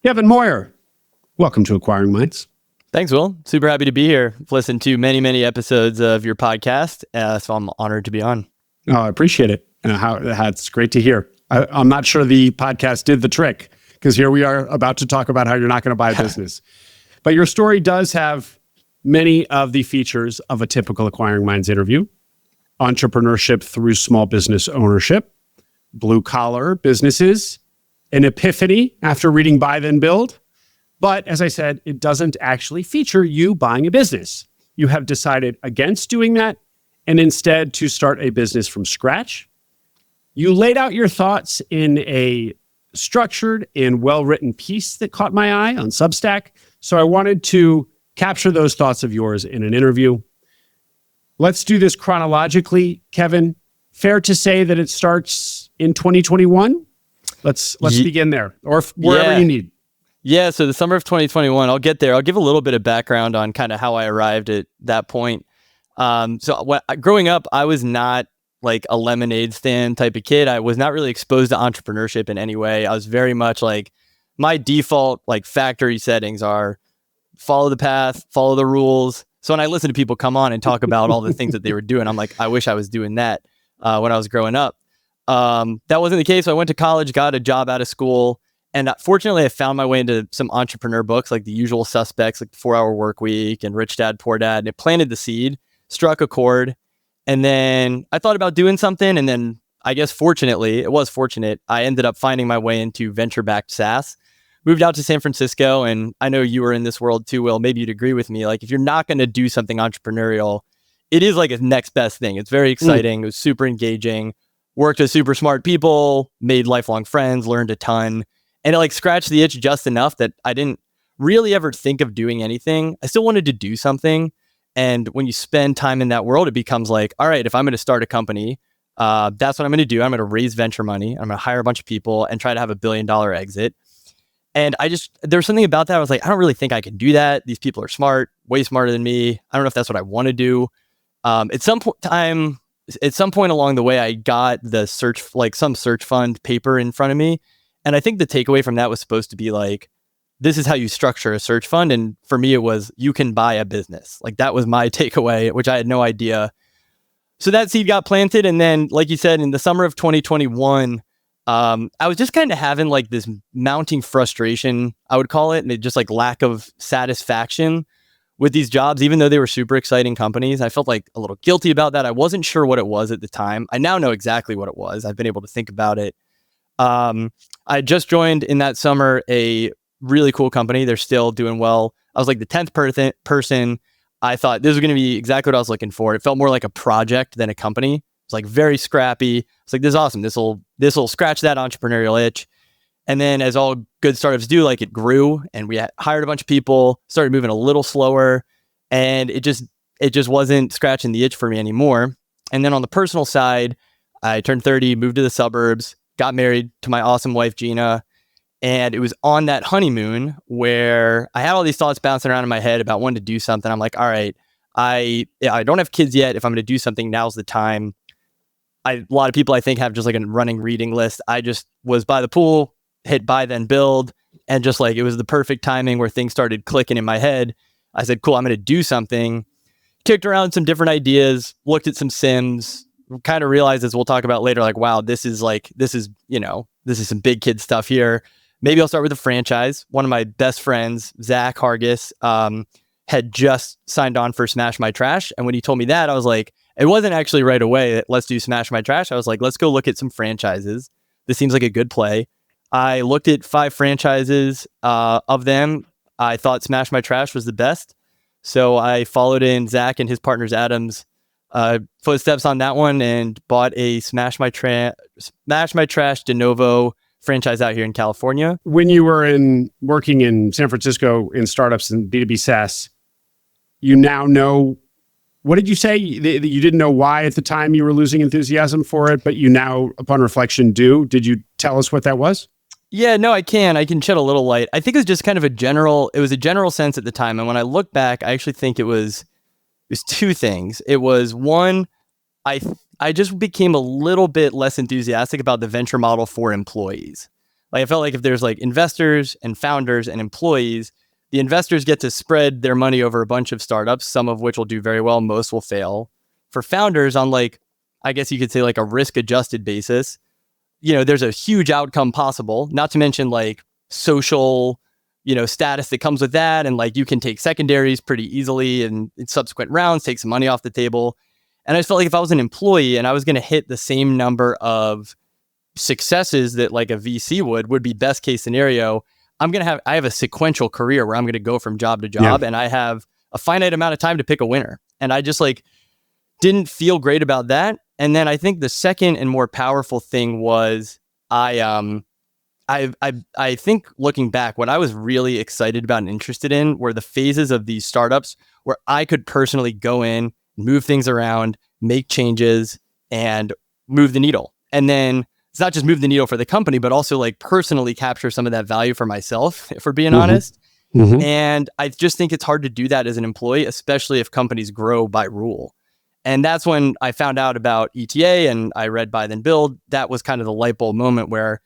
Kevin Moyer, welcome to Acquiring Minds. Thanks, Will. Super happy to be here. I've listened to many episodes of your podcast, so I'm honored to be on. Oh, I appreciate it. It's great to hear. I'm not sure the podcast did the trick, because here we are about to talk about how you're not going to buy a business. But your story does have many of the features of a typical Acquiring Minds interview: entrepreneurship through small business ownership, blue collar businesses, an epiphany after reading Buy Then Build. But as I said, it doesn't actually feature you buying a business. You have decided against doing that and instead to start a business from scratch. You laid out your thoughts in a structured and well-written piece that caught my eye on Substack. So I wanted to capture those thoughts of yours in an interview. Let's do this chronologically. Kevin, fair to say that it starts in 2021? Let's begin there, or wherever you need. Yeah, so the summer of 2021, I'll get there. I'll give a little bit of background on kind of how I arrived at that point. Growing up, I was not like a lemonade stand type of kid. I was not really exposed to entrepreneurship in any way. I was very much like, my default like factory settings are follow the path, follow the rules. So when I listen to people come on and talk about all the things that they were doing, I'm like, I wish I was doing that when I was growing up. That wasn't the case. So I went to college, got a job out of school. And fortunately, I found my way into some entrepreneur books, like The Usual Suspects, like The 4-Hour Workweek and Rich Dad, Poor Dad. And it planted the seed, struck a chord. And then I thought about doing something. And then I guess fortunately, it was fortunate, I ended up finding my way into venture-backed SaaS. Moved out to San Francisco. And I know you were in this world too, Will. Maybe you'd agree with me. Like, if you're not going to do something entrepreneurial, it is like a next best thing. It's very exciting. It was super engaging. Worked with super smart people, made lifelong friends, learned a ton. And it like scratched the itch just enough that I didn't really ever think of doing anything. I still wanted to do something. And when you spend time in that world, it becomes like, all right, if I'm going to start a company, that's what I'm going to do. I'm going to raise venture money. I'm going to hire a bunch of people and try to have a $1 billion exit. And there's something about that. I was like, I don't really think I can do that. These people are smart, way smarter than me. I don't know if that's what I want to do. At some point along the way, I got some search fund paper in front of me. And I think the takeaway from that was supposed to be like, this is how you structure a search fund. And for me, it was, you can buy a business. Like, that was my takeaway, which I had no idea. So that seed got planted. And then, like you said, in the summer of 2021, I was just kind of having like this mounting frustration, I would call it, and just like lack of satisfaction with these jobs, even though they were super exciting companies. I felt like a little guilty about that. I wasn't sure what it was at the time. I now know exactly what it was. I've been able to think about it. I just joined in that summer a really cool company. They're still doing well. I was like the 10th person. I thought this was going to be exactly what I was looking for. It felt more like a project than a company. It's like very scrappy. It's like, this is awesome. This will scratch that entrepreneurial itch. And then, as all good startups do, like, it grew and we hired a bunch of people, started moving a little slower, and it just wasn't scratching the itch for me anymore. And then on the personal side, I turned 30, moved to the suburbs, got married to my awesome wife, Gina. And it was on that honeymoon where I had all these thoughts bouncing around in my head about wanting to do something. I'm like, all right, I don't have kids yet. If I'm going to do something, now's the time. A lot of people, I think, have just like a running reading list. I just was by the pool, hit Buy Then Build, and just like, it was the perfect timing where things started clicking in my head. I said, cool, I'm going to do something. Kicked around some different ideas, looked at some sims, kind of realized, as we'll talk about later, like, wow, this is some big kid stuff here. Maybe I'll start with a franchise. One of my best friends, Zach Hargis, had just signed on for Smash My Trash. And when he told me that, I was like, it wasn't actually right away that let's do Smash My Trash. I was like, let's go look at some franchises. This seems like a good play. I looked at 5 franchises. Of them, I thought Smash My Trash was the best. So I followed in Zach and his partners Adam's footsteps on that one and bought a Smash My Trash de novo franchise out here in California. When you were working in San Francisco in startups and B2B SaaS, you now know, what did you say? That you didn't know why at the time you were losing enthusiasm for it, but you now, upon reflection, do? Did you tell us what that was? Yeah, no, I can shed a little light. I think it was just kind of a general sense at the time. And when I look back, I actually think it was 2 things. It was one, I just became a little bit less enthusiastic about the venture model for employees. Like I felt like if there's like investors and founders and employees, the investors get to spread their money over a bunch of startups, some of which will do very well, most will fail. For founders on like, I guess you could say like a risk adjusted basis, there's a huge outcome possible, not to mention like social, status that comes with that. And like you can take secondaries pretty easily and in subsequent rounds, take some money off the table. And I just felt like if I was an employee and I was going to hit the same number of successes that like a VC would be best case scenario, I have a sequential career where I'm going to go from job to job and I have a finite amount of time to pick a winner. And I just like didn't feel great about that. And then I think the second and more powerful thing was I think looking back, what I was really excited about and interested in were the phases of these startups where I could personally go in, move things around, make changes, and move the needle. And then it's not just move the needle for the company, but also like personally capture some of that value for myself, if we're being honest. And I just think it's hard to do that as an employee, especially if companies grow by rule. And that's when I found out about ETA and I read Buy Then Build. That was kind of the light bulb moment where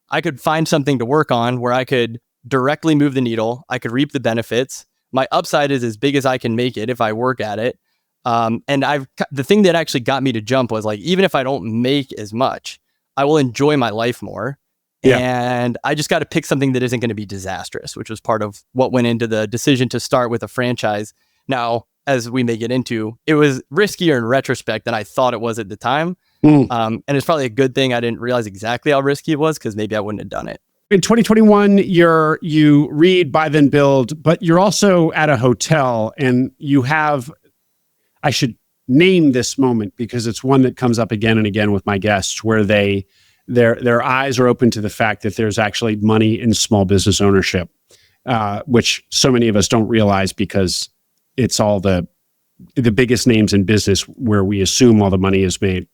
I could find something to work on where I could directly move the needle. I could reap the benefits. My upside is as big as I can make it if I work at it. And the thing that actually got me to jump was like, even if I don't make as much, I will enjoy my life more. Yeah. And I just got to pick something that isn't going to be disastrous, which was part of what went into the decision to start with a franchise. Now, as we may get into, it was riskier in retrospect than I thought it was at the time. And it's probably a good thing I didn't realize exactly how risky it was because maybe I wouldn't have done it. In 2021, you read Buy Then Build, but you're also at a hotel and you have, I should name this moment because it's one that comes up again and again with my guests where their eyes are open to the fact that there's actually money in small business ownership, which so many of us don't realize because it's all the biggest names in business where we assume all the money is made.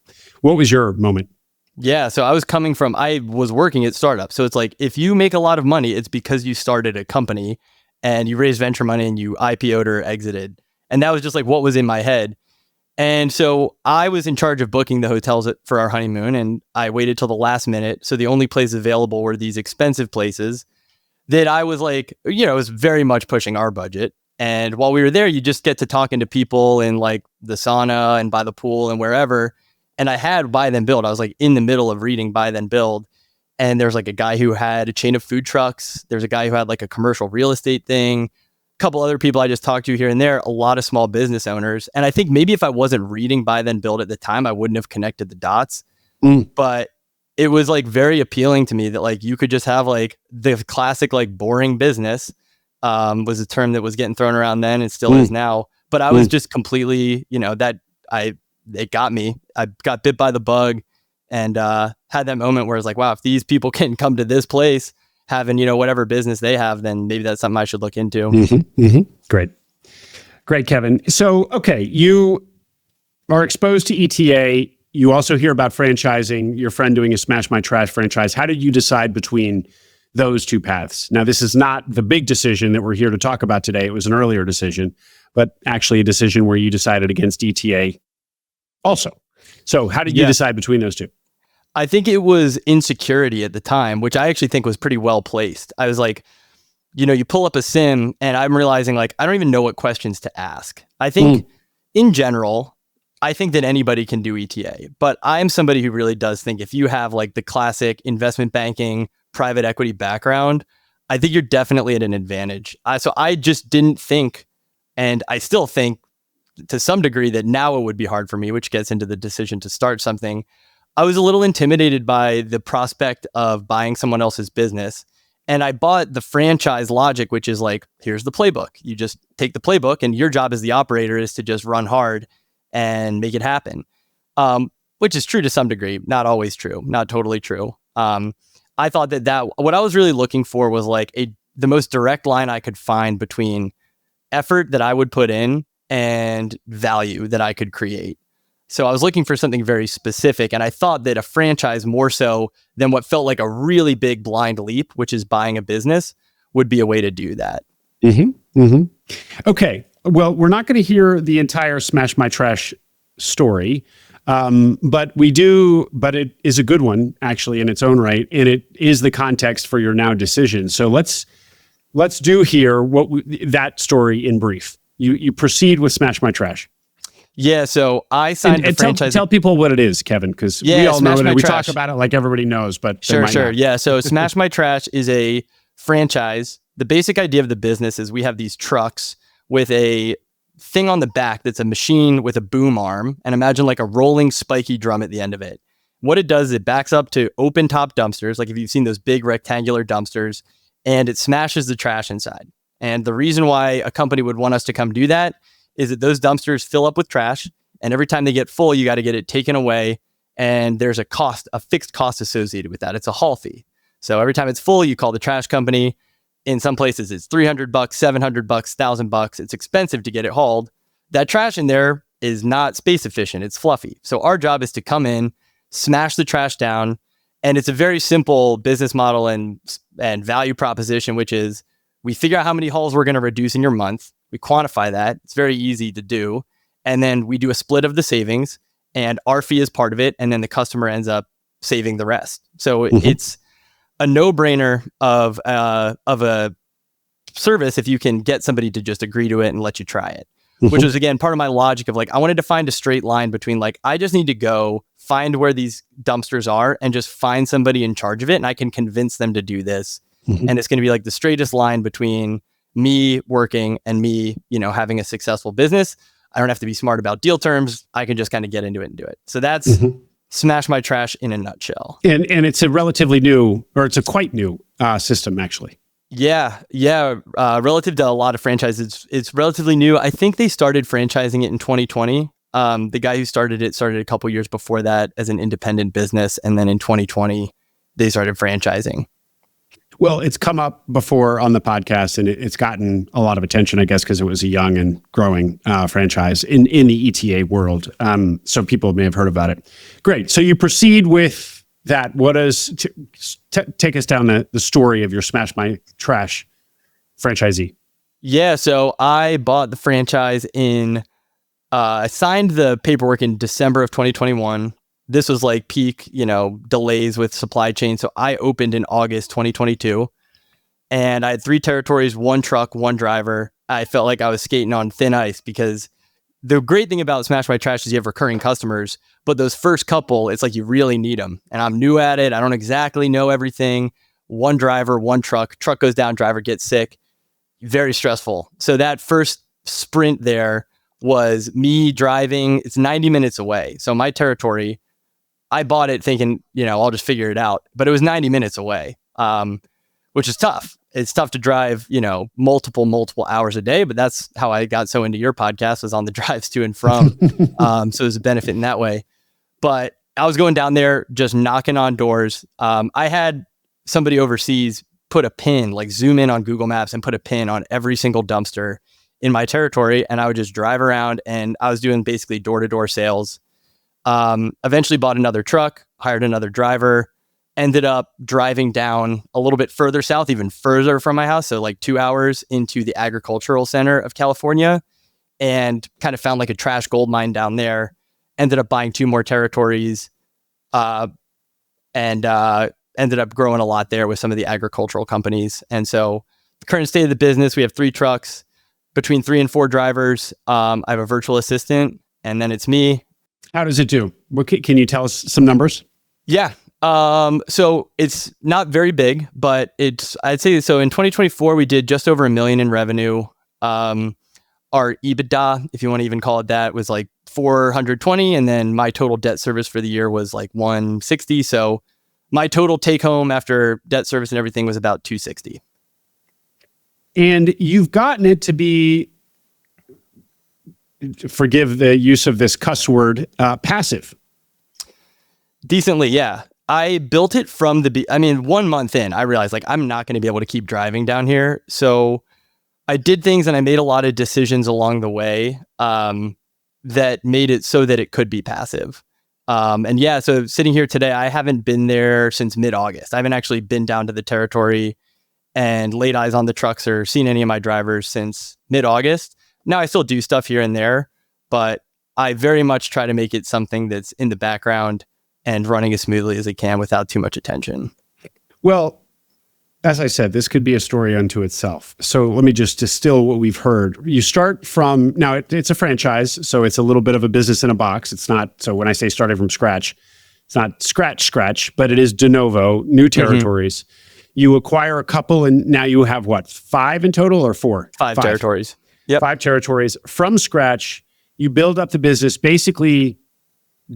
What was your moment? Yeah, so I was working at startups. So it's like, if you make a lot of money, it's because you started a company and you raised venture money and you IPO'd or exited. And that was just like what was in my head. And so I was in charge of booking the hotels for our honeymoon and I waited till the last minute. So the only places available were these expensive places that I was like, it was very much pushing our budget. And while we were there, you just get to talking to people in like the sauna and by the pool and wherever. And I had Buy Then Build. I was like in the middle of reading Buy Then Build. And there's like a guy who had a chain of food trucks. There's a guy who had like a commercial real estate thing. A couple other people I just talked to here and there, a lot of small business owners. And I think maybe if I wasn't reading Buy Then Build at the time, I wouldn't have connected the dots. But it was like very appealing to me that like you could just have like the classic like boring business was a term that was getting thrown around then and still is now. But I was just completely, it got me. I got bit by the bug and had that moment where it's like, wow, if these people can come to this place having, whatever business they have, then maybe that's something I should look into. Great, Kevin. So, okay, you are exposed to ETA. You also hear about franchising, your friend doing a Smash My Trash franchise. How did you decide between those two paths? Now, this is not the big decision that we're here to talk about today. It was an earlier decision, but actually a decision where you decided against ETA also. So how did you decide between those two? I think it was insecurity at the time, which I actually think was pretty well placed. I was like, you pull up a sim and I'm realizing like, I don't even know what questions to ask. I think in general, I think that anybody can do ETA, but I'm somebody who really does think if you have like the classic investment banking, private equity background, I think you're definitely at an advantage. So I just didn't think, and I still think to some degree that now it would be hard for me, which gets into the decision to start something. I was a little intimidated by the prospect of buying someone else's business. And I bought the franchise logic, which is like, here's the playbook. You just take the playbook and your job as the operator is to just run hard and make it happen. Which is true to some degree, not always true, not totally true. I thought that what I was really looking for was like the most direct line I could find between effort that I would put in and value that I could create. So I was looking for something very specific. And I thought that a franchise more so than what felt like a really big blind leap, which is buying a business, would be a way to do that. Okay. Well, we're not going to hear the entire Smash My Trash story. But it is a good one actually in its own right, and it is the context for your now decision. So let's do here that story in brief. You proceed with Smash My Trash. Yeah, so I signed the franchise. Tell people what it is, Kevin, because we all know it. We talk about it like everybody knows, but sure. Not. Yeah, so Smash My Trash is a franchise. The basic idea of the business is we have these trucks with a thing on the back that's a machine with a boom arm, and imagine like a rolling spiky drum at the end of it. What it does is it backs up to open top dumpsters, like if you've seen those big rectangular dumpsters, and it smashes the trash inside. And the reason why a company would want us to come do that is that those dumpsters fill up with trash, and every time they get full, you got to get it taken away, and there's a fixed cost associated with that. It's a haul fee. So every time it's full, you call the trash company. In some places, it's $300, $700, $1,000. It's expensive to get it hauled. That trash in there is not space efficient. It's fluffy. So our job is to come in, smash the trash down, and it's a very simple business model and value proposition, which is we figure out how many hauls we're going to reduce in your month. We quantify that. It's very easy to do. And then we do a split of the savings, and our fee is part of it. And then the customer ends up saving the rest. So it's a no-brainer of a service if you can get somebody to just agree to it and let you try it, which was, again, part of my logic of like, I wanted to find a straight line between like, I just need to go find where these dumpsters are and just find somebody in charge of it. And I can convince them to do this. And it's going to be like the straightest line between me working and me, having a successful business. I don't have to be smart about deal terms. I can just kind of get into it and do it. So that's Smash My Trash in a nutshell. And it's a relatively new, or it's a quite new system, actually. Yeah. Relative to a lot of franchises, it's relatively new. I think they started franchising it in 2020. The guy who started a couple years before that as an independent business. And then in 2020, they started franchising. Well, it's come up before on the podcast, and it's gotten a lot of attention, I guess, because it was a young and growing franchise in the ETA world. So people may have heard about it. Great. So you proceed with that. What does take us down the story of your Smash My Trash franchisee? Yeah. So I bought the franchise I signed the paperwork in December of 2021. This was like peak, delays with supply chain. So I opened in August 2022, and I had 3 territories, 1 truck, 1 driver. I felt like I was skating on thin ice because the great thing about Smash My Trash is you have recurring customers, but those first couple, it's like you really need them. And I'm new at it. I don't exactly know everything. 1 driver, 1 truck goes down, driver gets sick. Very stressful. So that first sprint there was me driving. It's 90 minutes away. So my territory, I bought it thinking, I'll just figure it out. But it was 90 minutes away, which is tough. It's tough to drive, multiple hours a day. But that's how I got so into your podcast, was on the drives to and from. So there's a benefit in that way. But I was going down there, just knocking on doors. I had somebody overseas put a pin, like zoom in on Google Maps and put a pin on every single dumpster in my territory. And I would just drive around, and I was doing basically door-to-door sales. Eventually bought another truck, hired another driver, ended up driving down a little bit further south, even further from my house. So like 2 hours into the agricultural center of California, and kind of found like a trash gold mine down there. Ended up buying 2 more territories, and ended up growing a lot there with some of the agricultural companies. And so the current state of the business, we have 3 trucks, between 3 and 4 drivers. I have a virtual assistant, and then it's me. How does it do? Can you tell us some numbers? Yeah. So it's not very big, but I'd say, so in 2024, we did just over $1 million in revenue. Our EBITDA, if you want to even call it that, was like 420. And then my total debt service for the year was like 160. So my total take home after debt service and everything was about 260. And you've gotten it to be, forgive the use of this cuss word, passive. Decently, yeah. I built it from 1 month in, I realized like I'm not going to be able to keep driving down here. So I did things, and I made a lot of decisions along the way that made it so that it could be passive. So sitting here today, I haven't been there since mid-August. I haven't actually been down to the territory and laid eyes on the trucks or seen any of my drivers since mid-August. Now I still do stuff here and there, but I very much try to make it something that's in the background and running as smoothly as it can without too much attention. Well, as I said, this could be a story unto itself. So let me just distill what we've heard. You start from, now it's a franchise, so it's a little bit of a business in a box. It's not, so when I say starting from scratch, it's not scratch, but it is de novo, new territories. You acquire a couple, and now you have what, 5 in total or 4? Five territories. Yep. 5 territories from scratch. You build up the business basically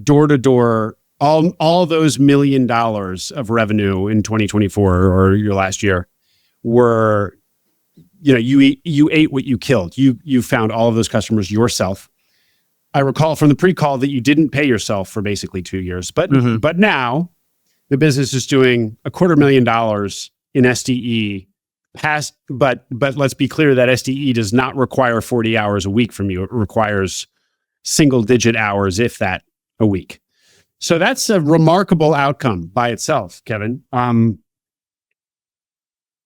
door to door. All those $1 million of revenue in 2024 or your last year were, you ate what you killed. You found all of those customers yourself. I recall from the pre-call that you didn't pay yourself for basically 2 years, but now the business is doing $250,000 in SDE. But let's be clear that SDE does not require 40 hours a week from you. It requires single-digit hours, if that, a week. So that's a remarkable outcome by itself, Kevin.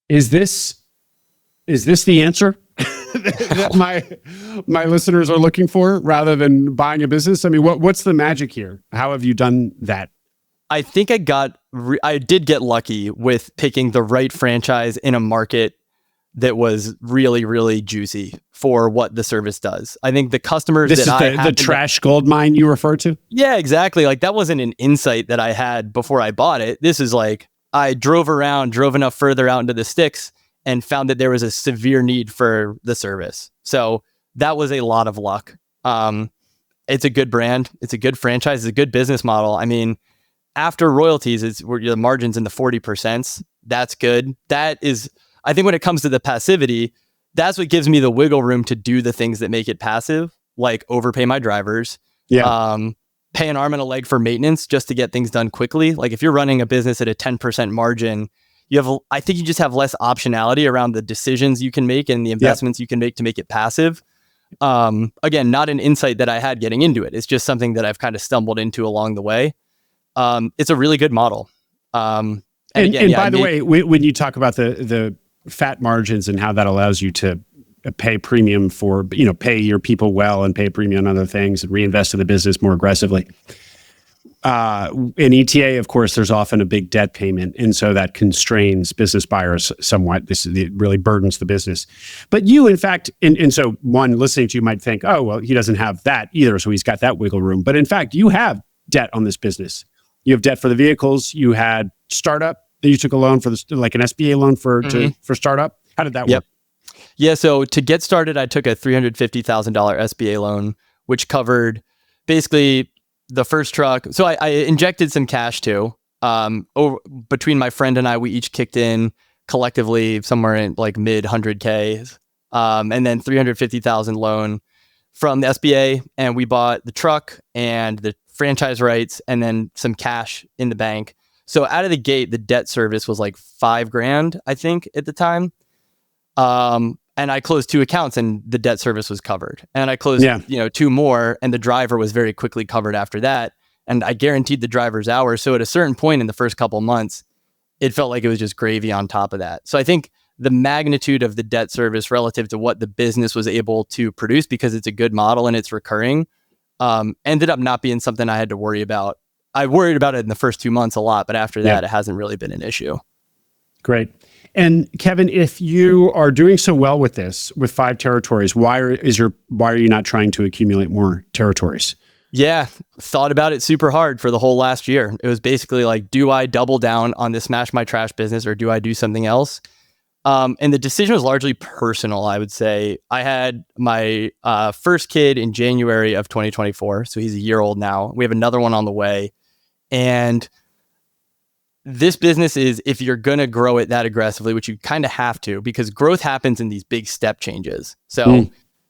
Is this the answer that my listeners are looking for rather than buying a business? I mean, what's the magic here? How have you done that? I think I did get lucky with picking the right franchise in a market that was really, really juicy for what the service does. I think the customers this is the trash gold mine you refer to? Yeah, exactly. Like that wasn't an insight that I had before I bought it. This is like, I drove enough further out into the sticks and found that there was a severe need for the service. So that was a lot of luck. It's a good brand. It's a good franchise. It's a good business model. I mean, after royalties, the margins in the 40%. That's good. That is, I think when it comes to the passivity, that's what gives me the wiggle room to do the things that make it passive, like overpay my drivers, pay an arm and a leg for maintenance just to get things done quickly. Like if you're running a business at a 10% margin, I think you just have less optionality around the decisions you can make and the investments you can make to make it passive. Again, not an insight that I had getting into it. It's just something that I've kind of stumbled into along the way. It's a really good model. And by the way, when you talk about the fat margins and how that allows you to pay premium for, pay your people well and pay premium on other things and reinvest in the business more aggressively. In ETA, of course, there's often a big debt payment. And so that constrains business buyers somewhat. It really burdens the business. But you, in fact, and so one listening to you might think, oh, well, he doesn't have that either. So he's got that wiggle room. But in fact, you have debt on this business. You have debt for the vehicles. You had startup that you took a loan for like an SBA loan for startup. How did that work? Yeah. So to get started, I took a $350,000 SBA loan, which covered basically the first truck. So I injected some cash too. Between my friend and I, we each kicked in collectively somewhere in like mid 100K, and then 350,000 loan from the SBA, and we bought the truck and the franchise rights, and then some cash in the bank. So out of the gate, the debt service was like $5,000, I think, at the time. And I closed 2 accounts, and the debt service was covered. And I closed, 2 more, and the driver was very quickly covered after that. And I guaranteed the driver's hours. So at a certain point in the first couple months, it felt like it was just gravy on top of that. So I think the magnitude of the debt service relative to what the business was able to produce, because it's a good model and it's recurring, ended up not being something I had to worry about. I worried about it in the first 2 months a lot, but after that, it hasn't really been an issue. Great. And Kevin, if you are doing so well with this, with 5 territories, why are you not trying to accumulate more territories? Yeah, thought about it super hard for the whole last year. It was basically like, do I double down on the Smash My Trash business, or do I do something else? And the decision was largely personal, I would say. I had my first kid in January of 2024, so he's a year old now. We have another one on the way. And this business is, if you're going to grow it that aggressively, which you kind of have to, because growth happens in these big step changes. So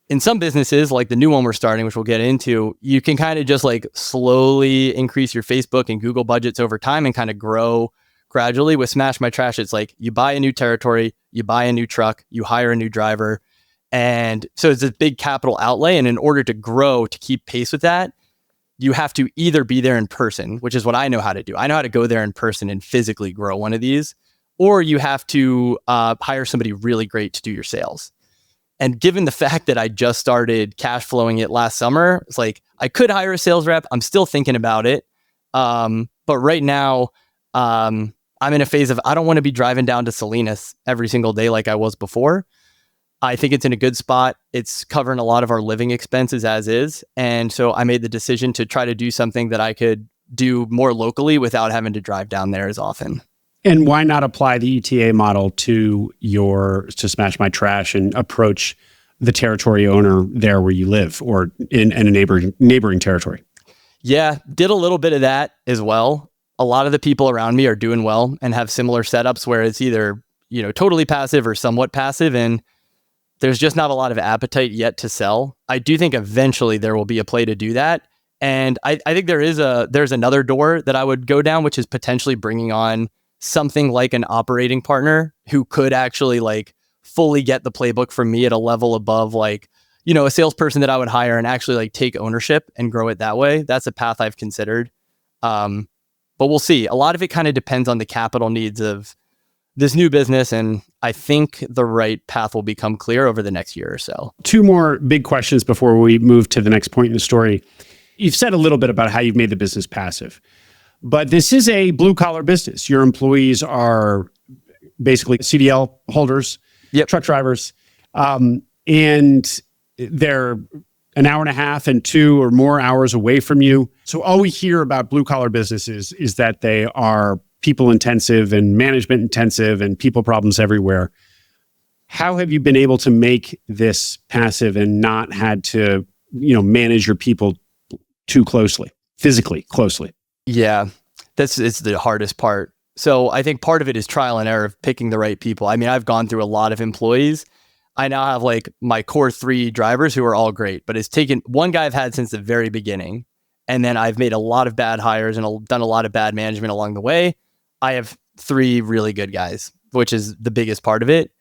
in some businesses, like the new one we're starting, which we'll get into, you can kind of just like slowly increase your Facebook and Google budgets over time and kind of grow gradually. With Smash My Trash, it's like you buy a new territory, you buy a new truck, you hire a new driver. And so it's a big capital outlay. And in order to grow, to keep pace with that, you have to either be there in person, which is what I know how to do. I know how to go there in person and physically grow one of these, or you have to hire somebody really great to do your sales. And given the fact that I just started cash flowing it last summer, it's like I could hire a sales rep. I'm still thinking about it. But right now, I'm in a phase of I don't want to be driving down to Salinas every single day like I was before. I think it's in a good spot. It's covering a lot of our living expenses as is. And so I made the decision to try to do something that I could do more locally without having to drive down there as often. And why not apply the ETA model to Smash My Trash and approach the territory owner there where you live or in a neighboring territory? Yeah, did a little bit of that as well. A lot of the people around me are doing well and have similar setups where it's either, totally passive or somewhat passive. And there's just not a lot of appetite yet to sell. I do think eventually there will be a play to do that. And I think there's another door that I would go down, which is potentially bringing on something like an operating partner who could actually like fully get the playbook from me at a level above like, a salesperson that I would hire and actually like take ownership and grow it that way. That's a path I've considered. But we'll see. A lot of it kind of depends on the capital needs of this new business. And I think the right path will become clear over the next year or so. Two more big questions before we move to the next point in the story. You've said a little bit about how you've made the business passive, but this is a blue collar business. Your employees are basically CDL holders, truck drivers, and they're an hour and a half and 2 or more hours away from you. So all we hear about blue collar businesses is that they are people intensive and management intensive and people problems everywhere. How have you been able to make this passive and not had to, manage your people too closely, physically closely? Yeah, it's the hardest part. So I think part of it is trial and error of picking the right people. I mean, I've gone through a lot of employees. I now have like my core 3 drivers who are all great, but it's taken one guy I've had since the very beginning. And then I've made a lot of bad hires and done a lot of bad management along the way. I have 3 really good guys, which is the biggest part of it.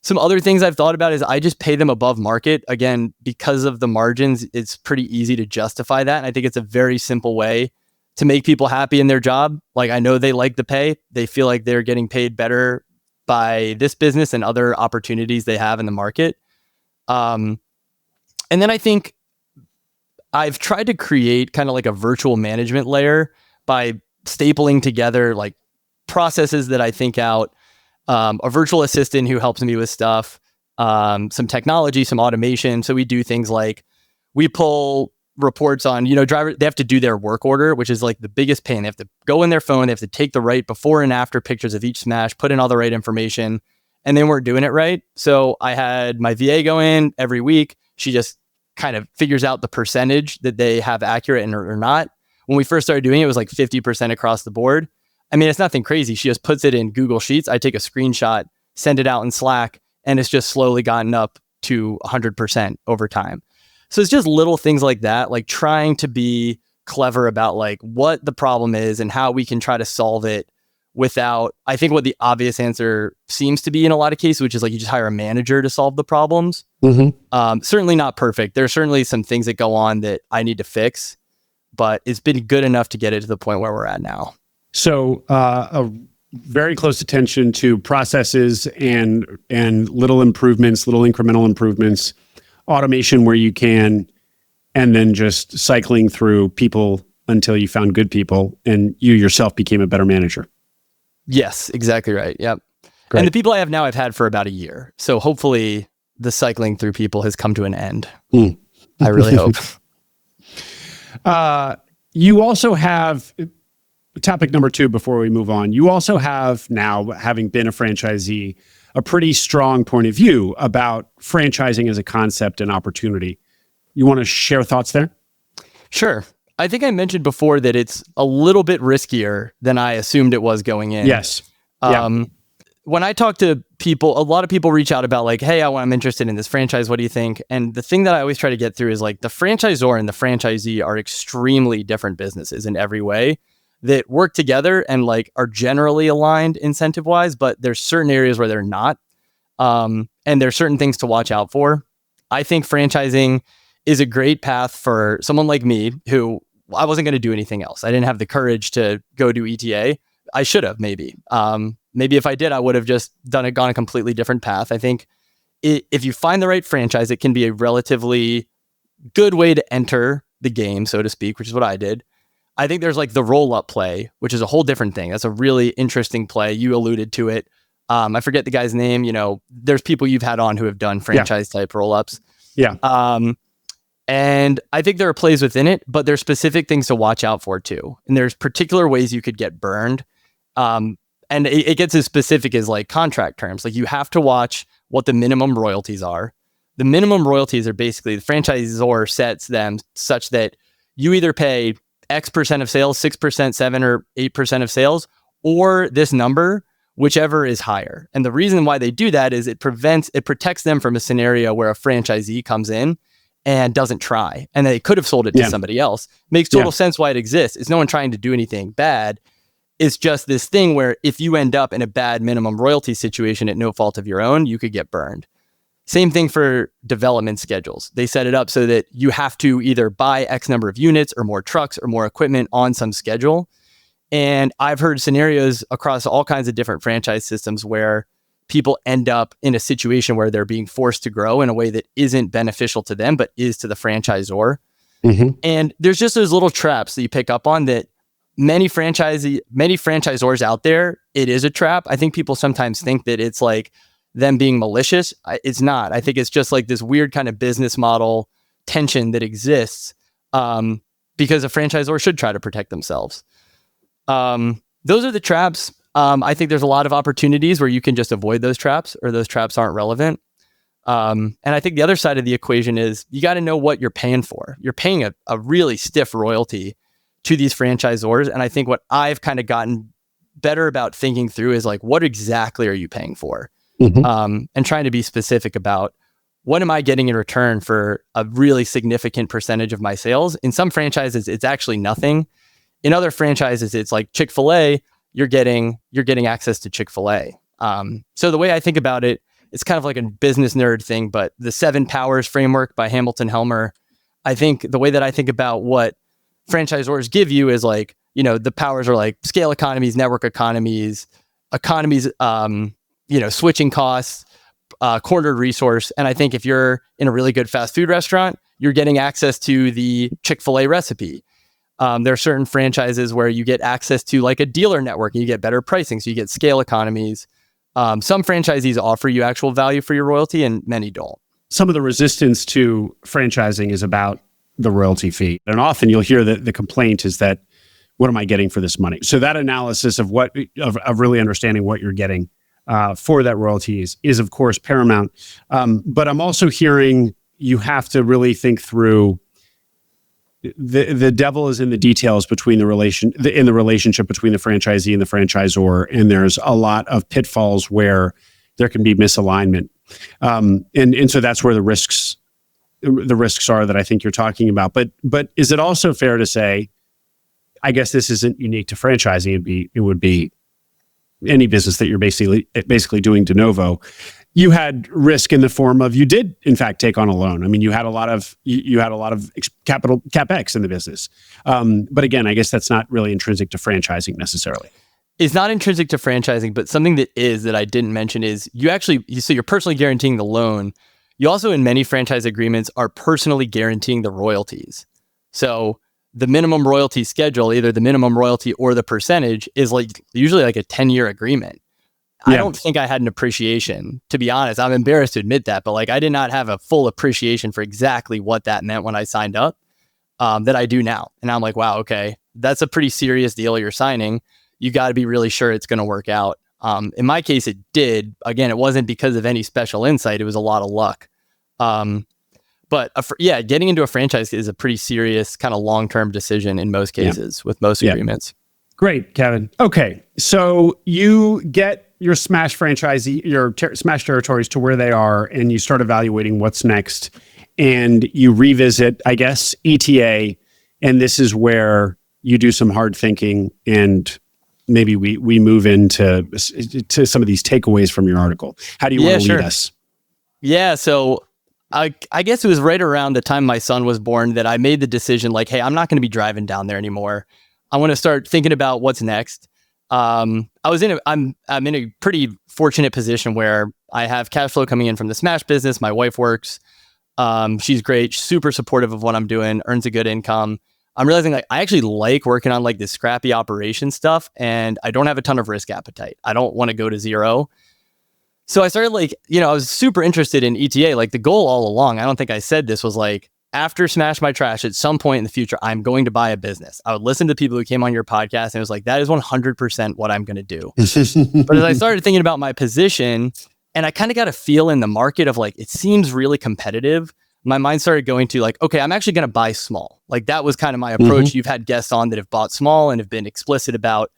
Some other things I've thought about is I just pay them above market. Again, because of the margins, it's pretty easy to justify that. And I think it's a very simple way to make people happy in their job. Like I know they like the pay. They feel like they're getting paid better by this business and other opportunities they have in the market. And then I think I've tried to create kind of like a virtual management layer by stapling together like processes that I think out, a virtual assistant who helps me with stuff, some technology, some automation. So we do things like we pull reports on, drivers, they have to do their work order, which is like the biggest pain. They have to go in their phone, they have to take the right before and after pictures of each smash, put in all the right information, and they weren't doing it right. So I had my VA go in every week. She just kind of figures out the percentage that they have accurate and or not. When we first started doing it, it was like 50% across the board. I mean, it's nothing crazy. She just puts it in Google Sheets. I take a screenshot, send it out in Slack, and it's just slowly gotten up to 100% over time. So it's just little things like that, like trying to be clever about like what the problem is and how we can try to solve it without, I think what the obvious answer seems to be in a lot of cases, which is like you just hire a manager to solve the problems. Mm-hmm. Certainly not perfect. There's certainly some things that go on that I need to fix, but it's been good enough to get it to the point where we're at now. So a very close attention to processes and little improvements, little incremental improvements, automation where you can, and then just cycling through people until you found good people and you yourself became a better manager. Yes, exactly right. Yep. Great. And the people I have now I've had for about a year. So hopefully the cycling through people has come to an end. I really hope. You also have, topic number 2 before we move on, you also have now, having been a franchisee, a pretty strong point of view about franchising as a concept and opportunity. You want to share thoughts there? Sure. I think I mentioned before that it's a little bit riskier than I assumed it was going in. Yes. When I talk to people, a lot of people reach out about like, hey, I'm interested in this franchise. What do you think? And the thing that I always try to get through is like the franchisor and the franchisee are extremely different businesses in every way that work together and like are generally aligned incentive wise, but there's certain areas where they're not. And there's certain things to watch out for. I think franchising is a great path for someone like me who I wasn't going to do anything else. I didn't have the courage to go do ETA. I should have maybe. Maybe if I did, I would have just gone a completely different path. I think if you find the right franchise, it can be a relatively good way to enter the game, so to speak, which is what I did. I think there's like the roll-up play, which is a whole different thing. That's a really interesting play. You alluded to it. I forget the guy's name. There's people you've had on who have done franchise type roll-ups. Yeah. And I think there are plays within it, but there's specific things to watch out for too. And there's particular ways you could get burned. And it gets as specific as like contract terms. Like you have to watch what the minimum royalties are. The minimum royalties are basically the franchisor sets them such that you either pay X% of sales, 6%, 7 or 8% of sales, or this number, whichever is higher. And the reason why they do that is it protects them from a scenario where a franchisee comes in and doesn't try, and they could have sold it to somebody else. Makes total sense why it exists. It's no one trying to do anything bad. It's just this thing where if you end up in a bad minimum royalty situation at no fault of your own, you could get burned. Same thing for development schedules. They set it up so that you have to either buy X number of units or more trucks or more equipment on some schedule. And I've heard scenarios across all kinds of different franchise systems where people end up in a situation where they're being forced to grow in a way that isn't beneficial to them, but is to the franchisor. Mm-hmm. And there's just those little traps that you pick up on that many franchisors out there, it is a trap. I think people sometimes think that it's like them being malicious. It's not. I think it's just like this weird kind of business model tension that exists because a franchisor should try to protect themselves. Those are the traps. I think there's a lot of opportunities where you can just avoid those traps or those traps aren't relevant. And I think the other side of the equation is you got to know what you're paying for. You're paying a really stiff royalty to these franchisors. And I think what I've kind of gotten better about thinking through is like, what exactly are you paying for? Mm-hmm. And trying to be specific about what am I getting in return for a really significant percentage of my sales? In some franchises, it's actually nothing. In other franchises, it's like Chick-fil-A, you're getting access to Chick-fil-A. So the way I think about it, it's kind of like a business nerd thing, but the 7 powers framework by Hamilton Helmer, I think the way that I think about what franchisors give you is like, the powers are like scale economies, network economies, switching costs, cornered resource. And I think if you're in a really good fast food restaurant, you're getting access to the Chick-fil-A recipe. There are certain franchises where you get access to like a dealer network and you get better pricing. So you get scale economies. Some franchisees offer you actual value for your royalty and many don't. Some of the resistance to franchising is about the royalty fee. And often you'll hear that the complaint is that, what am I getting for this money? So that analysis of really understanding what you're getting for that royalty is of course paramount. But I'm also hearing you have to really think through the devil is in the details between the relationship between the franchisee and the franchisor, and there's a lot of pitfalls where there can be misalignment, and so that's where the risks are that I think you're talking about. But is it also fair to say, I guess this isn't unique to franchising. It would be any business that you're basically doing de novo. You had risk in the form of you did in fact take on a loan. I mean, you had a lot of capital CapEx in the business. But again, I guess that's not really intrinsic to franchising necessarily. It's not intrinsic to franchising, but something that I didn't mention is so you're personally guaranteeing the loan. You also, in many franchise agreements, are personally guaranteeing the royalties. So the minimum royalty schedule, either the minimum royalty or the percentage, is like usually like a 10-year agreement. Yeah. I don't think I had an appreciation, to be honest. I'm embarrassed to admit that, but like I did not have a full appreciation for exactly what that meant when I signed up that I do now. And I'm like, wow, okay, that's a pretty serious deal you're signing. You got to be really sure it's going to work out. In my case, it did. Again, it wasn't because of any special insight. It was a lot of luck. But getting into a franchise is a pretty serious kind of long-term decision in most cases with most agreements. Great, Kevin. Okay, so you get your smash smash territories to where they are, and you start evaluating what's next, and you revisit, I guess, ETA, and this is where you do some hard thinking, and maybe we move into some of these takeaways from your article. How do you want to lead us? Yeah, so I guess it was right around the time my son was born that I made the decision like, hey, I'm not going to be driving down there anymore. I want to start thinking about what's next. I'm in a pretty fortunate position where I have cash flow coming in from the Smash business. My wife works. She's great, super supportive of what I'm doing, earns a good income. I'm realizing like I actually like working on like this scrappy operation stuff, and I don't have a ton of risk appetite. I don't want to go to zero. So I started like, I was super interested in ETA. Like the goal all along, I don't think I said this, was like, after Smash My Trash, at some point in the future, I'm going to buy a business. I would listen to people who came on your podcast, and it was like, that is 100% what I'm going to do. But as I started thinking about my position, and I kind of got a feel in the market of like, it seems really competitive, my mind started going to like, okay, I'm actually going to buy small. Like that was kind of my approach. You've had guests on that have bought small and have been explicit about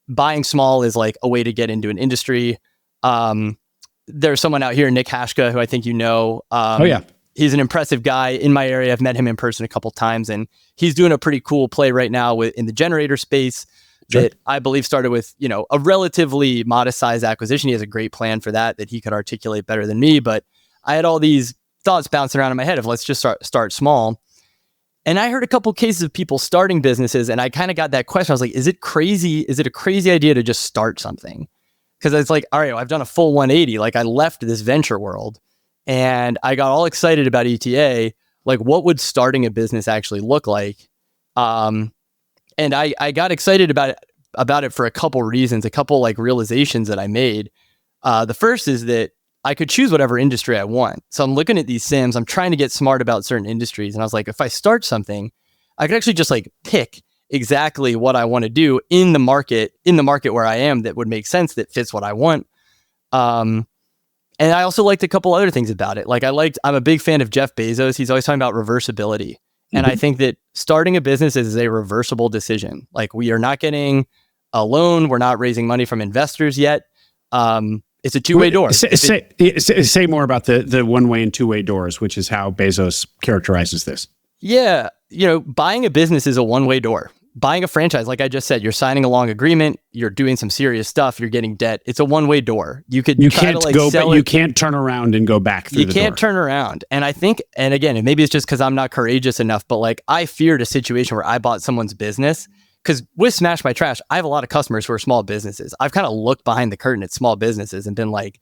buying small is like a way to get into an industry. There's someone out here, Nick Hashka, who I think you know. Oh yeah. He's an impressive guy in my area. I've met him in person a couple times, and he's doing a pretty cool play right now in the generator space that I believe started with, a relatively modest size acquisition. He has a great plan for that he could articulate better than me. But I had all these thoughts bouncing around in my head of let's just start small. And I heard a couple cases of people starting businesses, and I kind of got that question. I was like, is it crazy? Is it a crazy idea to just start something? Because it's like, all right, I've done a full 180. Like I left this venture world and I got all excited about ETA. Like what would starting a business actually look like? And I got excited about it for a couple reasons, a couple like realizations that I made. The first is that I could choose whatever industry I want. So I'm looking at these sims, I'm trying to get smart about certain industries. And I was like, if I start something, I could actually just like pick exactly what I want to do in the market where I am that would make sense, that fits what I want. And I also liked a couple other things about it. Like I'm a big fan of Jeff Bezos. He's always talking about reversibility. And I think that starting a business is a reversible decision. Like we are not getting a loan. We're not raising money from investors yet. It's a two-way door. Say more about the one-way and two-way doors, which is how Bezos characterizes this. Yeah. Buying a business is a one-way door. Buying a franchise, like I just said, you're signing a long agreement, you're doing some serious stuff, you're getting debt. It's a one-way door. You can't go, but you can't turn around and go back through the door. You can't turn around. And I think, and again, maybe it's just because I'm not courageous enough, but like I feared a situation where I bought someone's business. Because with Smash My Trash, I have a lot of customers who are small businesses. I've kind of looked behind the curtain at small businesses and been like,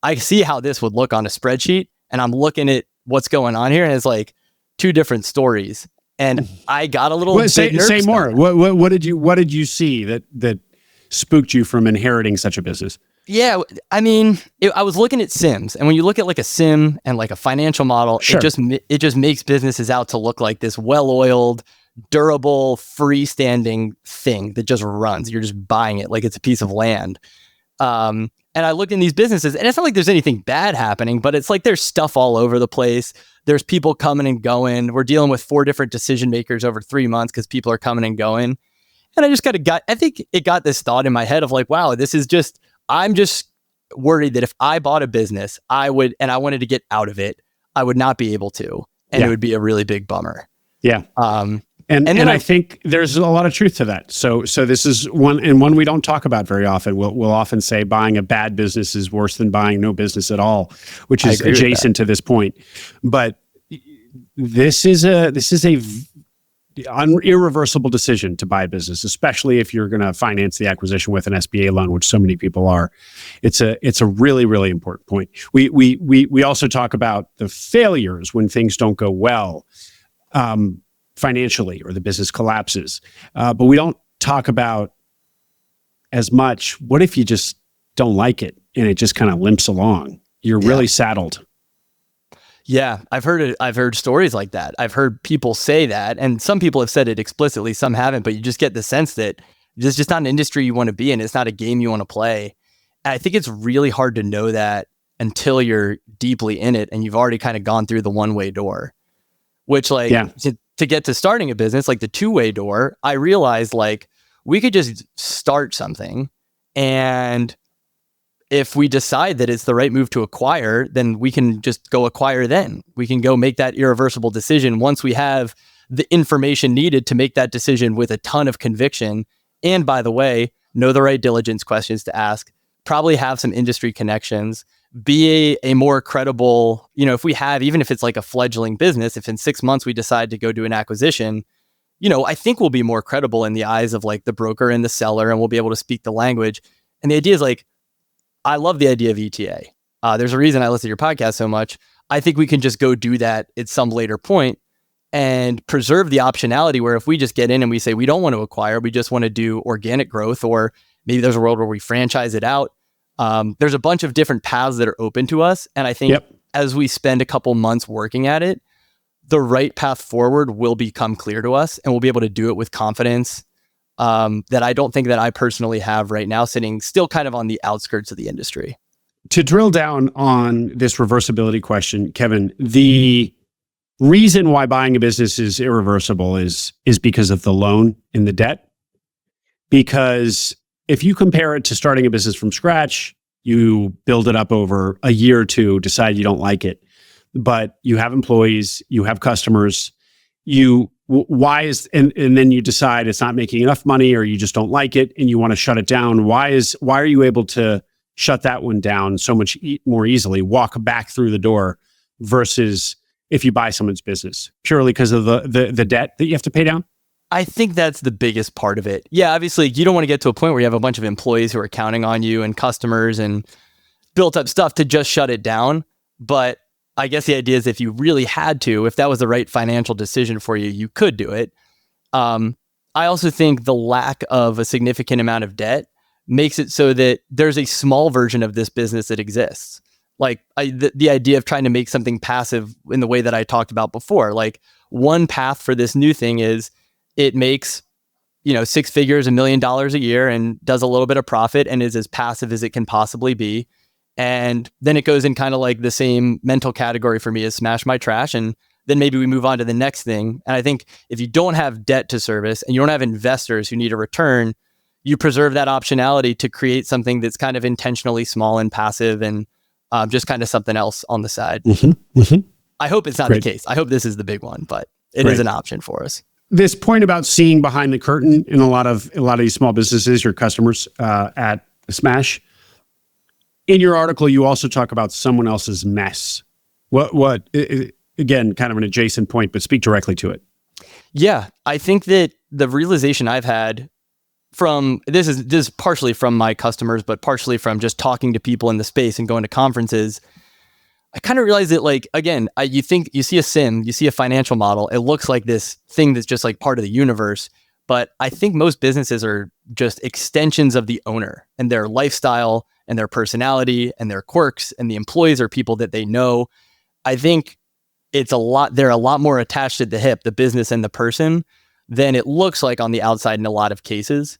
I see how this would look on a spreadsheet, and I'm looking at what's going on here, and it's like two different stories. And I got a little bit nervous. Say more. What did you see that spooked you from inheriting such a business? Yeah, I mean, I was looking at Sims, and when you look at like a sim and like a financial model, sure, it just makes businesses out to look like this well-oiled, durable, freestanding thing that just runs. You're just buying it like it's a piece of land. And I look in these businesses, and it's not like there's anything bad happening, but it's like there's stuff all over the place. There's people coming and going. We're dealing with 4 different decision makers over 3 months because people are coming and going. And I just I think it got this thought in my head of like, wow, I'm just worried that if I bought a business, and I wanted to get out of it, I would not be able to. And it would be a really big bummer. Yeah. And I think there's a lot of truth to that. So this is one we don't talk about very often. We'll often say buying a bad business is worse than buying no business at all, which is adjacent to this point. But this is a irreversible decision to buy a business, especially if you're going to finance the acquisition with an SBA loan, which so many people are. It's a really, really important point. We also talk about the failures when things don't go well. Financially, or the business collapses. But we don't talk about as much, what if you just don't like it and it just kind of limps along? You're really saddled. Yeah, I've heard stories like that. I've heard people say that, and some people have said it explicitly, some haven't, but you just get the sense that it's just not an industry you want to be in. It's not a game you want to play. And I think it's really hard to know that until you're deeply in it and you've already kind of gone through the one-way door, which to get to starting a business, like the two-way door, I realized like we could just start something, and if we decide that it's the right move to acquire, then we can just go acquire then. We can go make that irreversible decision once we have the information needed to make that decision with a ton of conviction. And by the way, know the right diligence questions to ask, probably have some industry connections, be a more credible, if we have, even if it's like a fledgling business, if in 6 months we decide to go do an acquisition, I think we'll be more credible in the eyes of like the broker and the seller, and we'll be able to speak the language. And the idea is like, I love the idea of ETA. There's a reason I listen to your podcast so much. I think we can just go do that at some later point and preserve the optionality where if we just get in and we say we don't want to acquire, we just want to do organic growth, or maybe there's a world where we franchise it out. There's a bunch of different paths that are open to us. And I think as we spend a couple months working at it, the right path forward will become clear to us, and we'll be able to do it with confidence that I don't think that I personally have right now, sitting still kind of on the outskirts of the industry. To drill down on this reversibility question, Kevin, the reason why buying a business is irreversible is because of the loan and the debt. Because if you compare it to starting a business from scratch, you build it up over a year or two, decide you don't like it, but you have employees, you have customers, and then you decide it's not making enough money, or you just don't like it and you want to shut it down. Why are you able to shut that one down so much more easily, walk back through the door, versus if you buy someone's business? Purely because of the debt that you have to pay down? I think that's the biggest part of it. Yeah, obviously you don't want to get to a point where you have a bunch of employees who are counting on you and customers and built up stuff to just shut it down. But I guess the idea is if you really had to, if that was the right financial decision for you, you could do it. I also think the lack of a significant amount of debt makes it so that there's a small version of this business that exists. Like the idea of trying to make something passive in the way that I talked about before, like one path for this new thing is it makes, 6 figures, $1 million a year, and does a little bit of profit and is as passive as it can possibly be. And then it goes in kind of like the same mental category for me as smash my trash. And then maybe we move on to the next thing. And I think if you don't have debt to service and you don't have investors who need a return, you preserve that optionality to create something that's kind of intentionally small and passive, and just kind of something else on the side. Mm-hmm. Mm-hmm. I hope it's not the case. I hope this is the big one, but it is an option for us. This point about seeing behind the curtain in a lot of these small businesses, your customers at Smash. In your article, you also talk about someone else's mess. What again, kind of an adjacent point, but speak directly to it. Yeah, I think that the realization I've had from this is partially from my customers, but partially from just talking to people in the space and going to conferences. I kind of realized that, like, again, you see a sim, you see a financial model, it looks like this thing that's just like part of the universe. But I think most businesses are just extensions of the owner and their lifestyle and their personality and their quirks, and the employees are people that they know. I think they're a lot more attached at the hip, the business and the person, than it looks like on the outside in a lot of cases.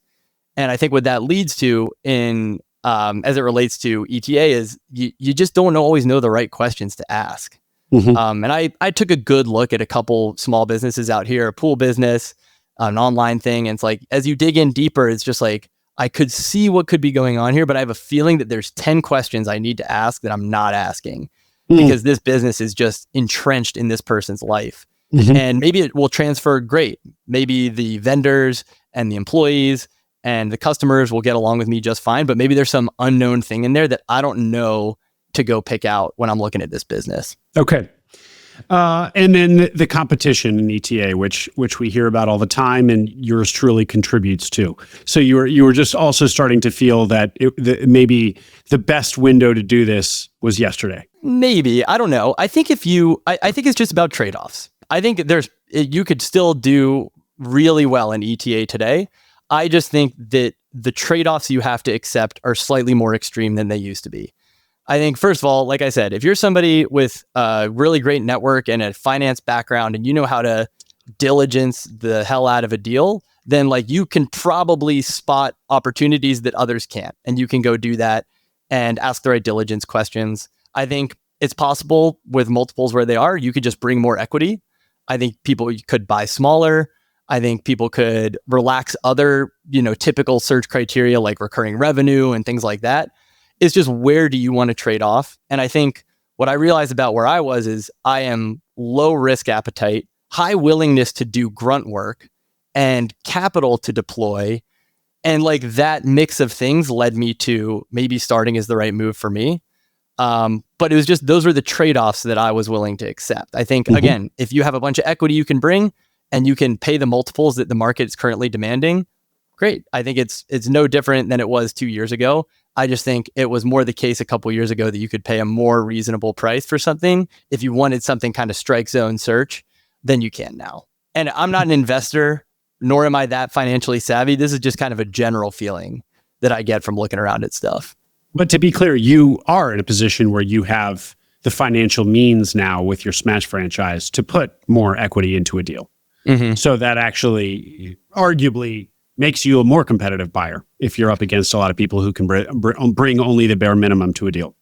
And I think what that leads to as it relates to ETA is you just don't always know the right questions to ask. Mm-hmm. And I took a good look at a couple small businesses out here, a pool business, an online thing. And it's like, as you dig in deeper, it's just like, I could see what could be going on here, but I have a feeling that there's 10 questions I need to ask that I'm not asking because this business is just entrenched in this person's life. Mm-hmm. And maybe it will transfer great. Maybe the vendors and the employees and the customers will get along with me just fine, but maybe there's some unknown thing in there that I don't know to go pick out when I'm looking at this business. Okay. And then the competition in ETA, which we hear about all the time, and yours truly contributes to. So you were just also starting to feel that maybe the best window to do this was yesterday. Maybe, I don't know. I think I think it's just about trade-offs. I think you could still do really well in ETA today. I just think that the trade-offs you have to accept are slightly more extreme than they used to be. I think, first of all, like I said, if you're somebody with a really great network and a finance background and you know how to diligence the hell out of a deal, then like you can probably spot opportunities that others can't. And you can go do that and ask the right diligence questions. I think it's possible with multiples where they are, you could just bring more equity. I think people could buy smaller. I think people could relax other, typical search criteria like recurring revenue and things like that. It's just, where do you want to trade off? And I think what I realized about where I was is I am low risk appetite, high willingness to do grunt work, and capital to deploy. And like that mix of things led me to maybe starting is the right move for me. But it was just, those were the trade-offs that I was willing to accept. I think, again, if you have a bunch of equity you can bring and you can pay the multiples that the market is currently demanding, great. I think it's no different than it was 2 years ago. I just think it was more the case a couple years ago that you could pay a more reasonable price for something if you wanted something kind of strike zone search than you can now. And I'm not an investor, nor am I that financially savvy. This is just kind of a general feeling that I get from looking around at stuff. But to be clear, you are in a position where you have the financial means now with your Smash franchise to put more equity into a deal. Mm-hmm. So that actually arguably makes you a more competitive buyer if you're up against a lot of people who can bring only the bare minimum to a deal.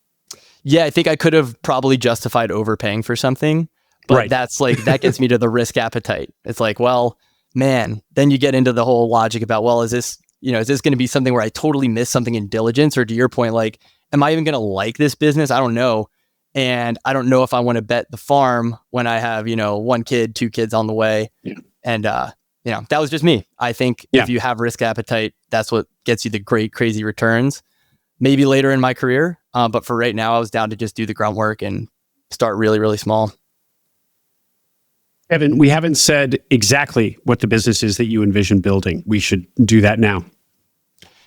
Yeah, I think I could have probably justified overpaying for something, but Right. that's like, that gets me to the risk appetite. It's like, well, man, then you get into the whole logic about, well, is this going to be something where I totally miss something in diligence? Or to your point, like, am I even going to like this business? I don't know. And I don't know if I want to bet the farm when I have, 1 kid, 2 kids on the way. Yeah. And, that was just me. I think if you have risk appetite, that's what gets you the great, crazy returns. Maybe later in my career. But for right now, I was down to just do the grunt work and start really, really small. Evan, we haven't said exactly what the business is that you envision building. We should do that now.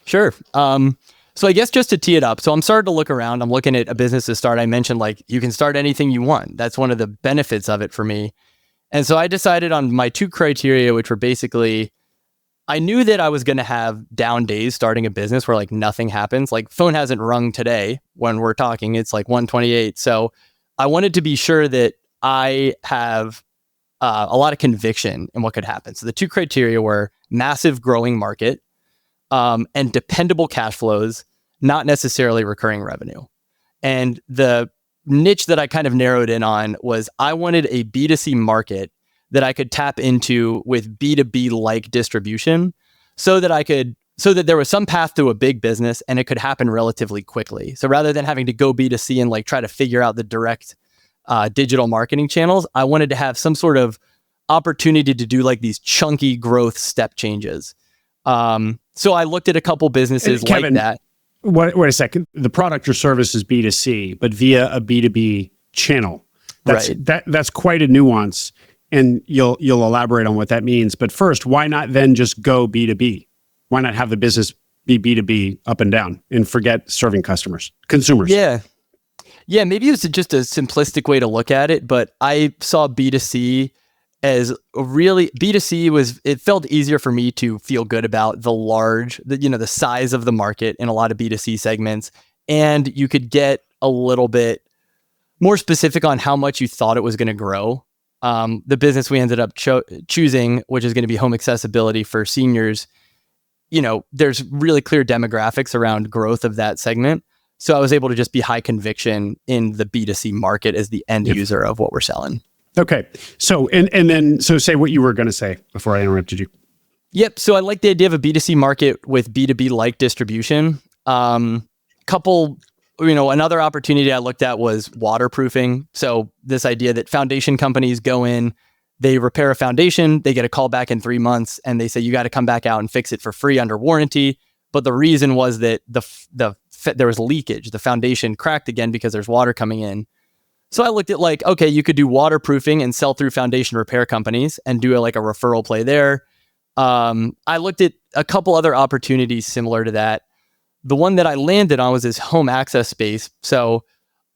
Sure. So I guess just to tee it up, so I'm starting to look around. I'm looking at a business to start. I mentioned like you can start anything you want. That's one of the benefits of it for me. And so I decided on my 2 criteria, which were basically, I knew that I was going to have down days starting a business where like nothing happens. Like phone hasn't rung today when we're talking. It's like 1:28. So I wanted to be sure that I have a lot of conviction in what could happen. So the 2 criteria were massive growing market and dependable cash flows, not necessarily recurring revenue. And the niche that I kind of narrowed in on was I wanted a B2C market that I could tap into with B2B like distribution so that there was some path to a big business and it could happen relatively quickly. So rather than having to go B2C and like try to figure out the direct digital marketing channels, I wanted to have some sort of opportunity to do like these chunky growth step changes. So I looked at a couple businesses Kevin, like that. Wait a second. The product or service is B2C, but via a B2B channel. That's quite a nuance, and you'll elaborate on what that means. But first, why not then just go B2B? Why not have the business be B2B up and down and forget serving consumers? Yeah, maybe it's just a simplistic way to look at it, but I saw B2C as it felt easier for me to feel good about the size of the market in a lot of B2C segments. And you could get a little bit more specific on how much you thought it was going to grow. The business we ended up choosing, which is going to be home accessibility for seniors, there's really clear demographics around growth of that segment. So I was able to just be high conviction in the B2C market as the end user of what we're selling. Okay. So, so say what you were going to say before I interrupted you. Yep. So I like the idea of a B2C market with B2B like distribution. Another opportunity I looked at was waterproofing. So this idea that foundation companies go in, they repair a foundation, they get a call back in 3 months, and they say, you got to come back out and fix it for free under warranty. But the reason was that there was leakage. The foundation cracked again because there's water coming in. So I looked at like, okay, you could do waterproofing and sell through foundation repair companies and do a referral play there. I looked at a couple other opportunities similar to that. The one that I landed on was this home access space. So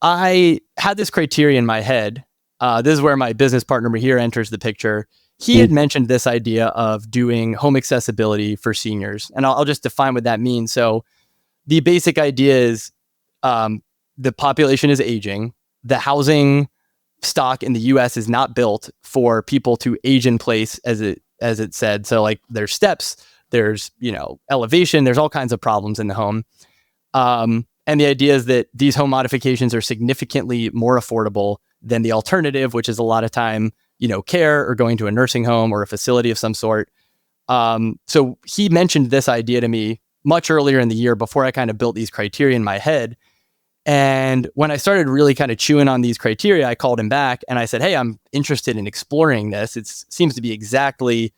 I had this criteria in my head. This is where my business partner Moyer enters the picture. He had mentioned this idea of doing home accessibility for seniors. And I'll just define what that means. So the basic idea is the population is aging. The housing stock in the US is not built for people to age in place as it said. So like there's steps, there's, elevation, there's all kinds of problems in the home. And the idea is that these home modifications are significantly more affordable than the alternative, which is a lot of time, care or going to a nursing home or a facility of some sort. So he mentioned this idea to me much earlier in the year before I kind of built these criteria in my head. And when I started really kind of chewing on these criteria, I called him back and I said, hey, I'm interested in exploring this. It seems to be exactly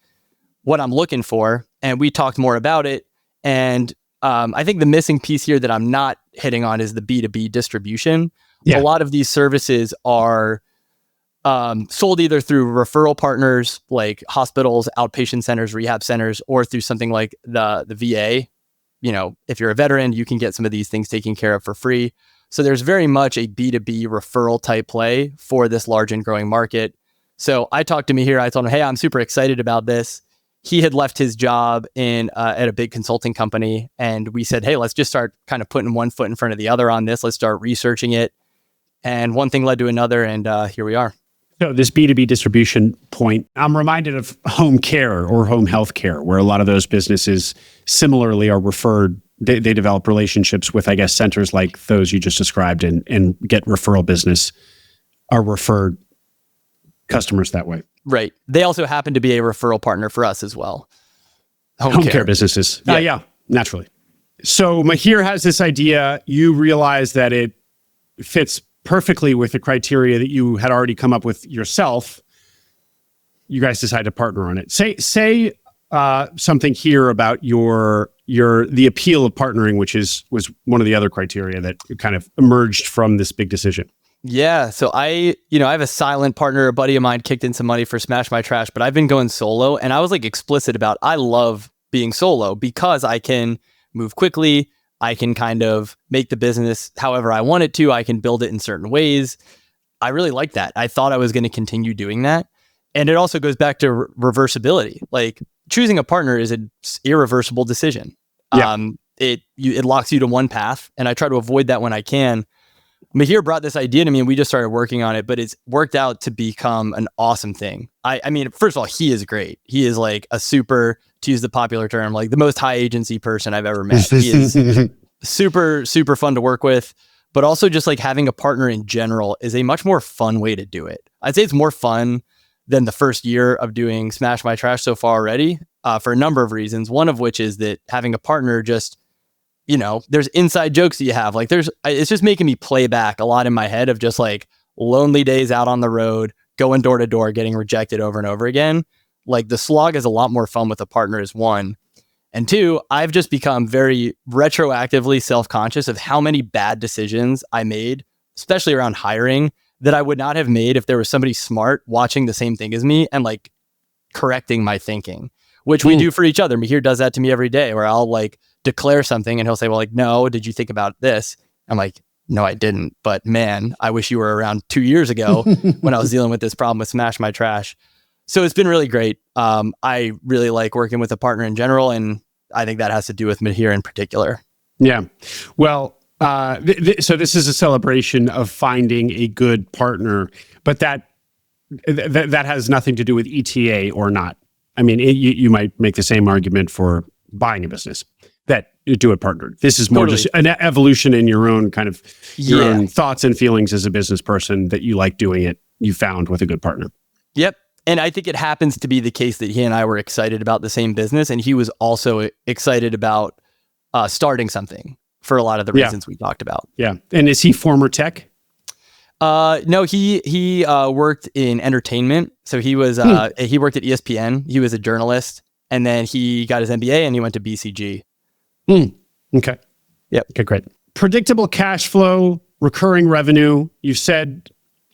what I'm looking for. And we talked more about it. And I think the missing piece here that I'm not hitting on is the B2B distribution. Yeah. A lot of these services are sold either through referral partners like hospitals, outpatient centers, rehab centers, or through something like the VA. If you're a veteran, you can get some of these things taken care of for free. So there's very much a B2B referral type play for this large and growing market. So I talked to Moyer. I told him, hey, I'm super excited about this. He had left his job at a big consulting company. And we said, hey, let's just start kind of putting one foot in front of the other on this. Let's start researching it. And one thing led to another. And here we are. So this B2B distribution point, I'm reminded of home care or home health care, where a lot of those businesses similarly are referred. They develop relationships with, I guess, centers like those you just described and get referral business, are referred customers that way. Right. They also happen to be a referral partner for us as well. Home care businesses. Yeah. Yeah, naturally. So Moyer has this idea. You realize that it fits perfectly with the criteria that you had already come up with yourself. You guys decide to partner on it. Say something here about the appeal of partnering, which was one of the other criteria that kind of emerged from this big decision. Yeah. So I have a silent partner. A buddy of mine kicked in some money for Smash My Trash, but I've been going solo, and I was like explicit about I love being solo because I can move quickly. I can kind of make the business however I want it to. I can build it in certain ways. I really like that. I thought I was going to continue doing that. And it also goes back to reversibility. Like choosing a partner is an irreversible decision. Yeah. It locks you to one path, and I try to avoid that when I can. Moyer brought this idea to me and we just started working on it, but it's worked out to become an awesome thing. I mean, first of all, he is great. He is like a super, to use the popular term, like the most high agency person I've ever met. He is super, super fun to work with, but also just like having a partner in general is a much more fun way to do it. I'd say it's more fun than the first year of doing Smash My Trash so far already, for a number of reasons. One of which is that having a partner just, there's inside jokes that you have. Like it's just making me play back a lot in my head of just like lonely days out on the road, going door to door, getting rejected over and over again. Like the slog is a lot more fun with a partner is one. And two, I've just become very retroactively self-conscious of how many bad decisions I made, especially around hiring, that I would not have made if there was somebody smart watching the same thing as me and like correcting my thinking, which we do for each other. Moyer does that to me every day where I'll like declare something and he'll say, well, like, no, did you think about this? I'm like, no, I didn't. But man, I wish you were around 2 years ago when I was dealing with this problem with Smash My Trash. So it's been really great. I really like working with a partner in general. And I think that has to do with Moyer in particular. Yeah. Well, so this is a celebration of finding a good partner, but that has nothing to do with ETA or not. I mean, you might make the same argument for buying a business that you do it partnered. This is more just an evolution in your own kind of your own thoughts and feelings as a business person that you like doing it. You found with a good partner. Yep. And I think it happens to be the case that he and I were excited about the same business, and he was also excited about starting something for a lot of the reasons we talked about. Yeah. And is he former tech? No, he worked in entertainment. So he was he worked at ESPN. He was a journalist, and then he got his MBA and he went to BCG. Okay. Yep. Okay, great. Predictable cash flow, recurring revenue. You said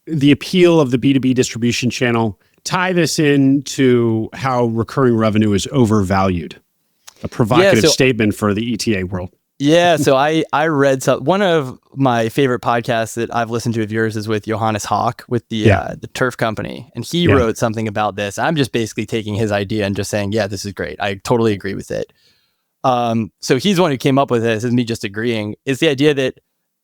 the appeal of the B2B distribution channel. Tie this into how recurring revenue is overvalued. A provocative statement for the ETA world. Yeah, so I read one of my favorite podcasts that I've listened to of yours is with Johannes Hawk with the turf company, and he wrote something about this. I'm just basically taking his idea and just saying, yeah, this is great. I totally agree with it. So he's the one who came up with this, is me just agreeing. Is the idea that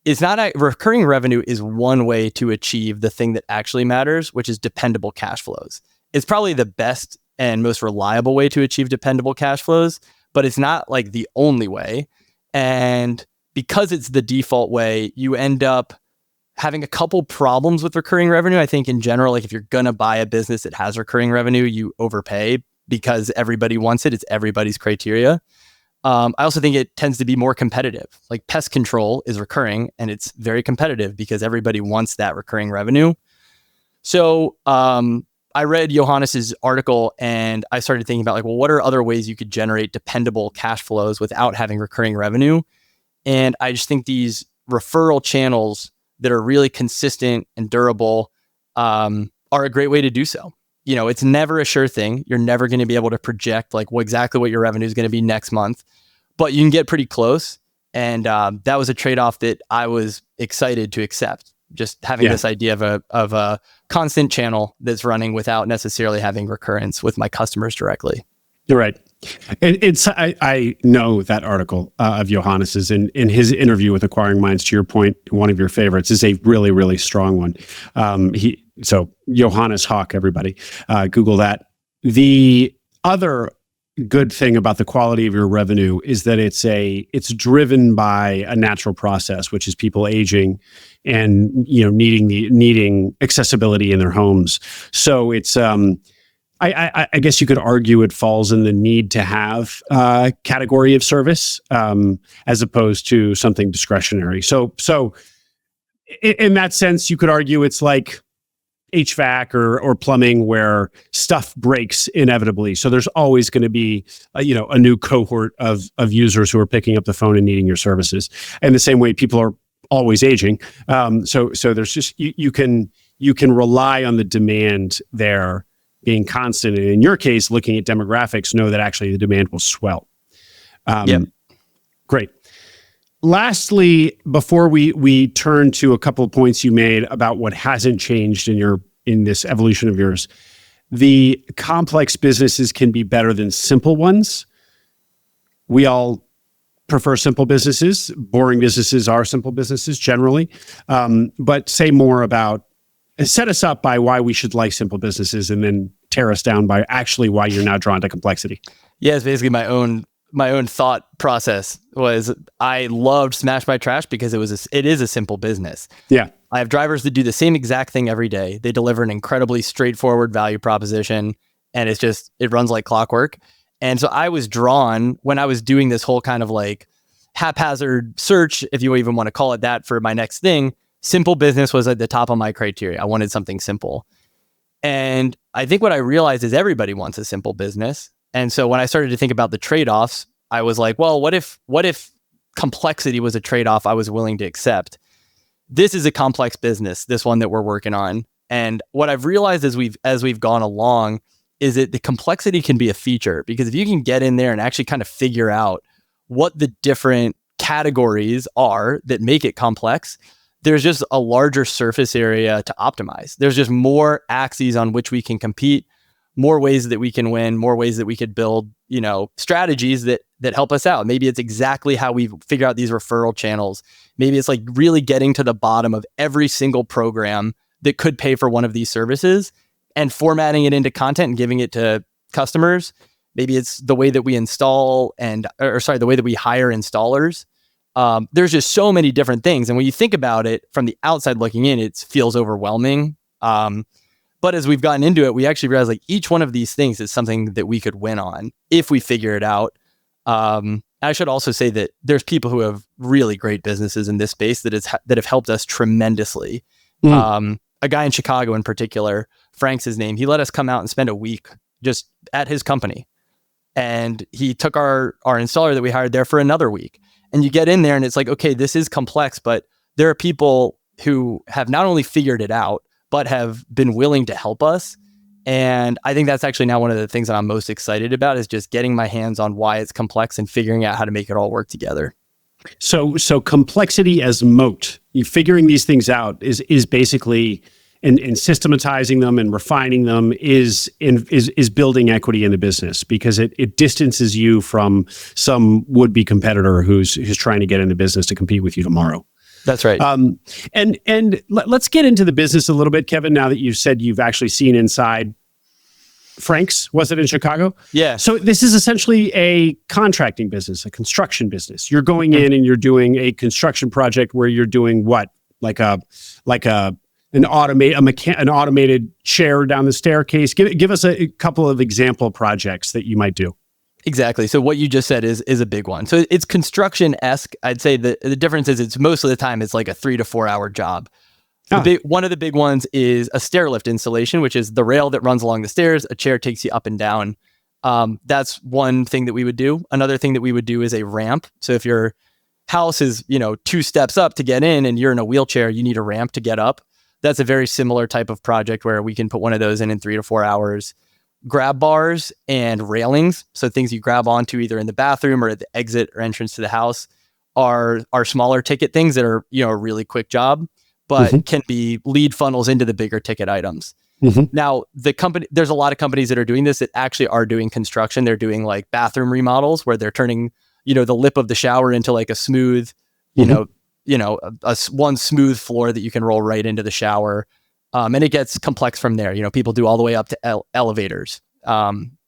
it's not recurring revenue is one way to achieve the thing that actually matters, which is dependable cash flows. It's probably the best and most reliable way to achieve dependable cash flows, but it's not like the only way. And because it's the default way, you end up having a couple problems with recurring revenue. I think in general, like if you're going to buy a business that has recurring revenue, you overpay because everybody wants it. It's everybody's criteria. I also think it tends to be more competitive. Like pest control is recurring and it's very competitive because everybody wants that recurring revenue. So I read Johannes's article and I started thinking about like, well, what are other ways you could generate dependable cash flows without having recurring revenue? And I just think these referral channels that are really consistent and durable, are a great way to do so. It's never a sure thing. You're never going to be able to project like exactly what your revenue is going to be next month, but you can get pretty close. And that was a trade-off that I was excited to accept. Just having this idea of a constant channel that's running without necessarily having recurrence with my customers directly. You're right. I know that article of Johannes's in his interview with Acquiring Minds. To your point, one of your favorites is a really, really strong one. So Johannes Hawk, everybody, Google that. The other good thing about the quality of your revenue is that it's driven by a natural process, which is people aging and needing accessibility in their homes. So it's I guess you could argue it falls in the need to have category of service as opposed to something discretionary. So in that sense, you could argue it's like HVAC or plumbing where stuff breaks inevitably. So there's always going to be a new cohort of users who are picking up the phone and needing your services. And the same way people are always aging. So there's just you can rely on the demand there being constant. And in your case, looking at demographics, know that actually the demand will swell. Great. Lastly, before we turn to a couple of points you made about what hasn't changed in this evolution of yours, the complex businesses can be better than simple ones. We all prefer simple businesses. Boring businesses are simple businesses generally. But say more about, set us up by why we should like simple businesses, and then tear us down by actually why you're now drawn to complexity. Yeah, it's basically my own thought process was I loved Smash My Trash because it is a simple business. Yeah. I have drivers that do the same exact thing every day. They deliver an incredibly straightforward value proposition, and it runs like clockwork. And so I was drawn when I was doing this whole kind of like haphazard search, if you even want to call it that, for my next thing. Simple business was at the top of my criteria. I wanted something simple. And I think what I realized is everybody wants a simple business. And so when I started to think about the trade-offs, I was like, well, what if complexity was a trade-off I was willing to accept? This is a complex business, this one that we're working on. And what I've realized as we've gone along is that the complexity can be a feature, because if you can get in there and actually kind of figure out what the different categories are that make it complex, there's just a larger surface area to optimize. There's just more axes on which we can compete, more ways that we can win, more ways that we could build, strategies that help us out. Maybe it's exactly how we figure out these referral channels. Maybe it's like really getting to the bottom of every single program that could pay for one of these services and formatting it into content and giving it to customers. Maybe it's the way that we the way that we hire installers. There's just so many different things. And when you think about it from the outside looking in, it feels overwhelming. But as we've gotten into it, we actually realize like each one of these things is something that we could win on if we figure it out. I should also say that there's people who have really great businesses in this space that have helped us tremendously. A guy in Chicago in particular, Frank's his name. He let us come out and spend a week just at his company. And he took our installer that we hired there for another week. And you get in there and it's like, okay, this is complex, but there are people who have not only figured it out, but have been willing to help us. And I think that's actually now one of the things that I'm most excited about, is just getting my hands on why it's complex and figuring out how to make it all work together. So complexity as moat, you figuring these things out is basically, and systematizing them and refining them is building equity in the business, because it distances you from some would-be competitor who's trying to get in the business to compete with you tomorrow. That's right. And let's get into the business a little bit, Kevin, now that you've said you've actually seen inside Frank's, was it in Chicago? Yeah. So this is essentially a contracting business, a construction business. You're going in and you're doing a construction project where you're doing what? Like an automated chair down the staircase. Give us a couple of example projects that you might do. Exactly. So what you just said is a big one. So it's construction-esque. I'd say the difference is it's most of the time it's like a 3 to 4 hour job. One of the big ones is a stair lift installation, which is the rail that runs along the stairs. A chair takes you up and down. That's one thing that we would do. Another thing that we would do is a ramp. So if your house is 2 steps up to get in and you're in a wheelchair, you need a ramp to get up. That's a very similar type of project where we can put one of those in 3 to 4 hours. Grab bars and railings, so things you grab onto either in the bathroom or at the exit or entrance to the house, are smaller ticket things that are, a really quick job, but can be lead funnels into the bigger ticket items. Now, there's a lot of companies that are doing this that actually are doing construction. They're doing like bathroom remodels where they're turning, the lip of the shower into like a smooth, one smooth floor that you can roll right into the shower. And it gets complex from there. People do all the way up to elevators,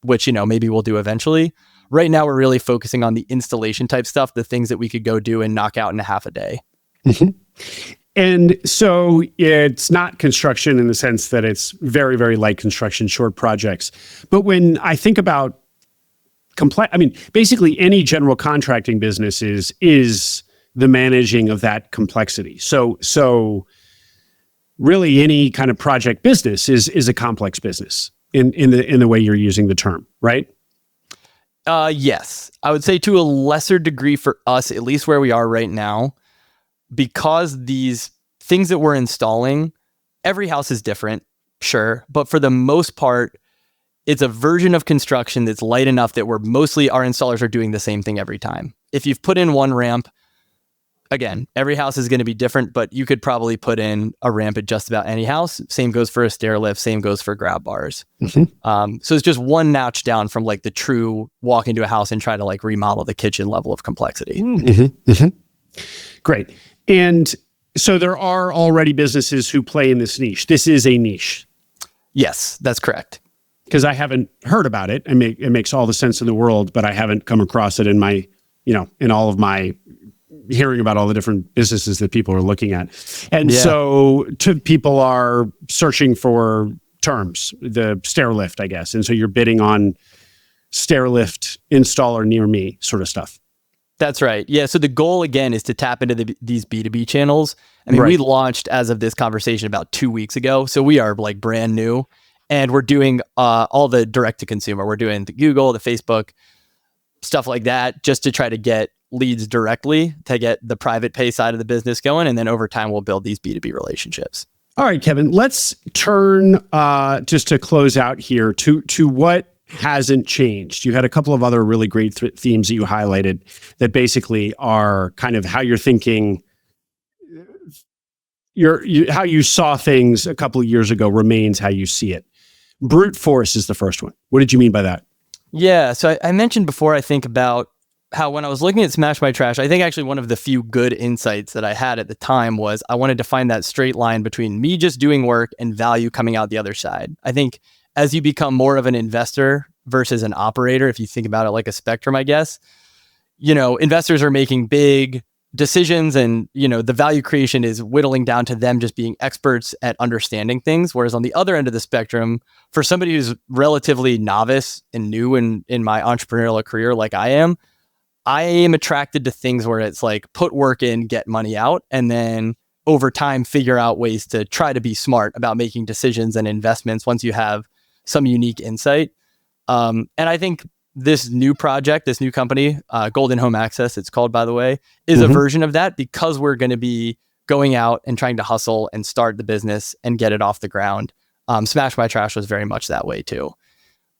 which, maybe we'll do eventually. Right now, we're really focusing on the installation type stuff, the things that we could go do and knock out in a half a day. And so it's not construction in the sense that it's very, very light construction, short projects. But when I think about basically any general contracting business is the managing of that complexity. So really any kind of project business is a complex business in the way you're using the term, right? Yes, I would say to a lesser degree for us, at least where we are right now, because these things that we're installing, every house is different, sure, but for the most part, it's a version of construction that's light enough that our installers are doing the same thing every time. If you've put in one ramp, again, every house is going to be different, but you could probably put in a ramp at just about any house. Same goes for a stair lift. Same goes for grab bars. So it's just one notch down from like the true walk into a house and try to like remodel the kitchen level of complexity. Great. And so there are already businesses who play in this niche. This is a niche. Yes, that's correct. Because I haven't heard about it. It makes all the sense in the world, but I haven't come across it in my, in all of my hearing about all the different businesses that people are looking at. And so people are searching for terms, the stair lift, I guess. And so you're bidding on stair lift installer near me sort of stuff. That's right. Yeah. So the goal again is to tap into these B2B channels. We launched as of this conversation about 2 weeks ago. So we are like brand new and we're doing all the direct to consumer. We're doing the Google, the Facebook, stuff like that, just to try to get leads directly to get the private pay side of the business going. And then over time, we'll build these B2B relationships. All right, Kevin, let's turn just to close out here to what hasn't changed. You had a couple of other really great themes that you highlighted that basically are kind of how you're thinking, how you saw things a couple of years ago remains how you see it. Brute force is the first one. What did you mean by that? Yeah, so I mentioned before, I think about how when I was looking at Smash My Trash, I think actually one of the few good insights that I had at the time was I wanted to find that straight line between me just doing work and value coming out the other side. I think as you become more of an investor versus an operator, if you think about it like a spectrum, I guess, investors are making big decisions and, the value creation is whittling down to them just being experts at understanding things. Whereas on the other end of the spectrum, for somebody who's relatively novice and new in my entrepreneurial career, like I am attracted to things where it's like put work in, get money out, and then over time, figure out ways to try to be smart about making decisions and investments once you have some unique insight. And I think this new project, this new company, Golden Home Access, it's called, by the way, is a version of that because we're going to be going out and trying to hustle and start the business and get it off the ground. Smash My Trash was very much that way too.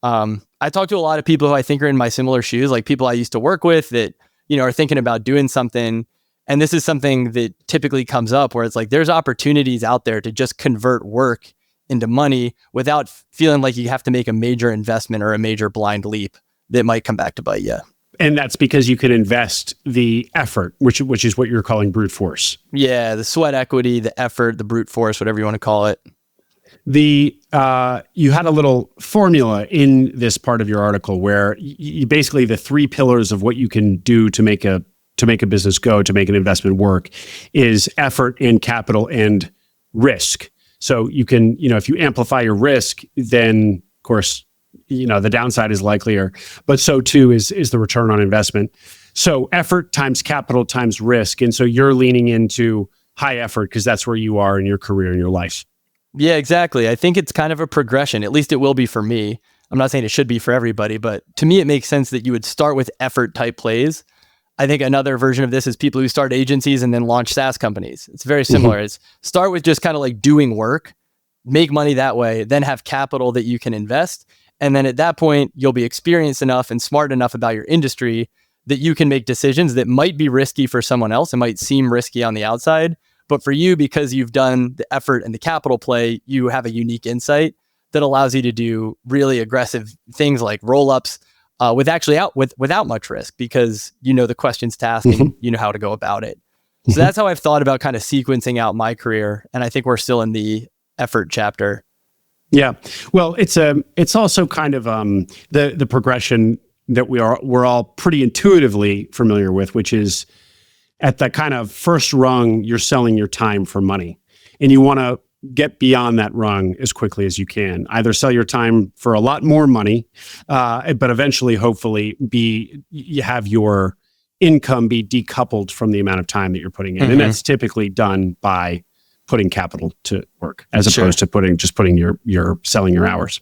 I talk to a lot of people who I think are in my similar shoes, like people I used to work with that, are thinking about doing something. And this is something that typically comes up where it's like, there's opportunities out there to just convert work into money without feeling like you have to make a major investment or a major blind leap that might come back to bite you. And that's because you can invest the effort, which is what you're calling brute force. Yeah, the sweat equity, the effort, the brute force, whatever you want to call it. You had a little formula in this part of your article where you basically the three pillars of what you can do to make a business go, to make an investment work, is effort and capital and risk. So you can, if you amplify your risk, then of course, the downside is likelier, but so too is the return on investment. So effort times capital times risk. And so you're leaning into high effort because that's where you are in your career and your life. Yeah, exactly. I think it's kind of a progression. At least it will be for me. I'm not saying it should be for everybody, but to me, it makes sense that you would start with effort type plays. I think another version of this is people who start agencies and then launch SaaS companies. It's very similar. It's start with just kind of like doing work, make money that way, then have capital that you can invest. And then at that point, you'll be experienced enough and smart enough about your industry that you can make decisions that might be risky for someone else. It might seem risky on the outside, but for you, because you've done the effort and the capital play, you have a unique insight that allows you to do really aggressive things like roll-ups without much risk, because you know the questions to ask and you know how to go about it. So that's how I've thought about kind of sequencing out my career. And I think we're still in the effort chapter. Yeah. Well, it's also kind of the progression that we're all pretty intuitively familiar with, which is at the kind of first rung, you're selling your time for money, and you want to get beyond that rung as quickly as you can. Either sell your time for a lot more money, but eventually, hopefully, you have your income be decoupled from the amount of time that you're putting in, and that's typically done by putting capital to work, as opposed to putting your selling your hours.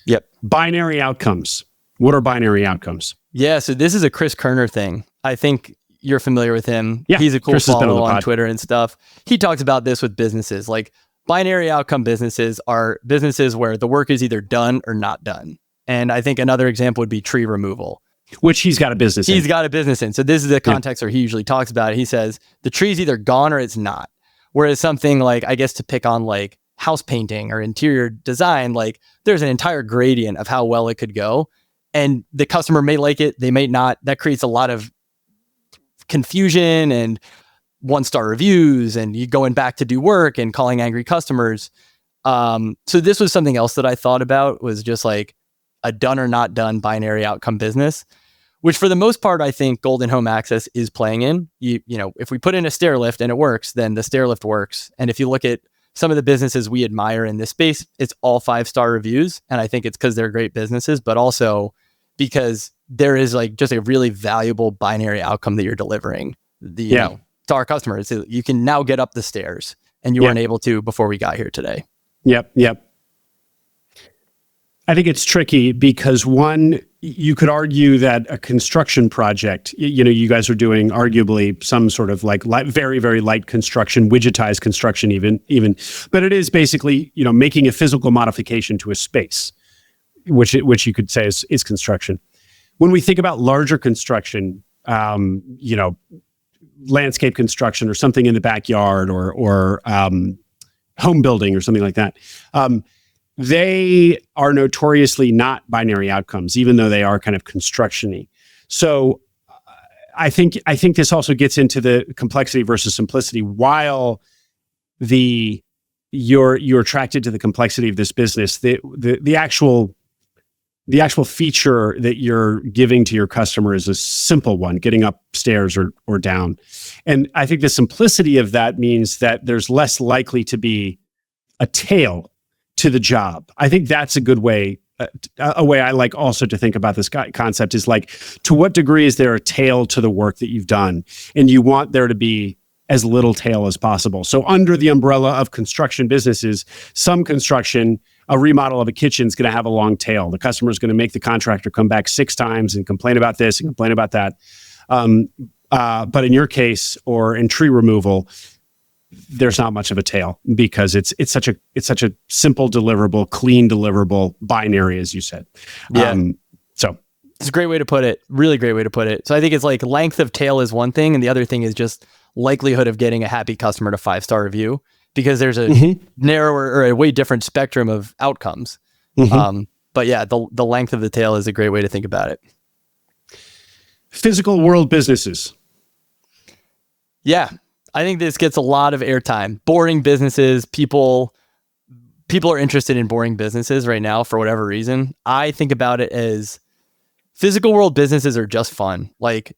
Yep. Binary outcomes. What are binary outcomes? Yeah. So this is a Chris Kerner thing. I think you're familiar with him. Yeah, he's a cool Chris follow on Twitter and stuff. He talks about this with businesses. Like, binary outcome businesses are businesses where the work is either done or not done. And I think another example would be tree removal, which he's got a business in. He's got a business in. So this is the context where he usually talks about it. He says the tree's either gone or it's not. Whereas something like, I guess to pick on like house painting or interior design, like there's an entire gradient of how well it could go. And the customer may like it, they may not. That creates a lot of confusion and 1-star reviews and you going back to do work and calling angry customers. So this was something else that I thought about, was just like a done or not done binary outcome business, which for the most part, I think Golden Home Access is playing in. You know, if we put in a stair lift and it works, then the stair lift works. And if you look at some of the businesses we admire in this space, it's all 5-star reviews. And I think it's because they're great businesses, but also because there is like just a really valuable binary outcome that you're delivering you know, to our customers. You can now get up the stairs and you weren't able to before we got here today. Yep. I think it's tricky because one, you could argue that a construction project, you know, you guys are doing arguably some sort of like very, very light construction, widgetized construction even, but it is basically, you know, making a physical modification to a space, which you could say is construction. When we think about larger construction, you know, landscape construction or something in the backyard or home building or something like that, they are notoriously not binary outcomes, even though they are kind of construction-y. So I think this also gets into the complexity versus simplicity. While you're attracted to the complexity of this business, the actual feature that you're giving to your customer is a simple one, getting upstairs or down. And I think the simplicity of that means that there's less likely to be a tail to the job. I think that's a good way. A way I like also to think about this concept is like, to what degree is there a tail to the work that you've done? And you want there to be as little tail as possible. So under the umbrella of construction businesses, some construction, a remodel of a kitchen is going to have a long tail. The customer is going to make the contractor come back 6 times and complain about this and complain about that. But in your case, or in tree removal, there's not much of a tail because it's such a simple deliverable, clean deliverable, binary, as you said. Yeah. So it's a great way to put it. Really great way to put it. So I think it's like length of tail is one thing, and the other thing is just likelihood of getting a happy customer to 5-star review, because there's a narrower or a way different spectrum of outcomes. But yeah, the length of the tail is a great way to think about it. Physical world businesses. Yeah. I think this gets a lot of airtime. Boring businesses, people are interested in boring businesses right now for whatever reason. I think about it as physical world businesses are just fun. Like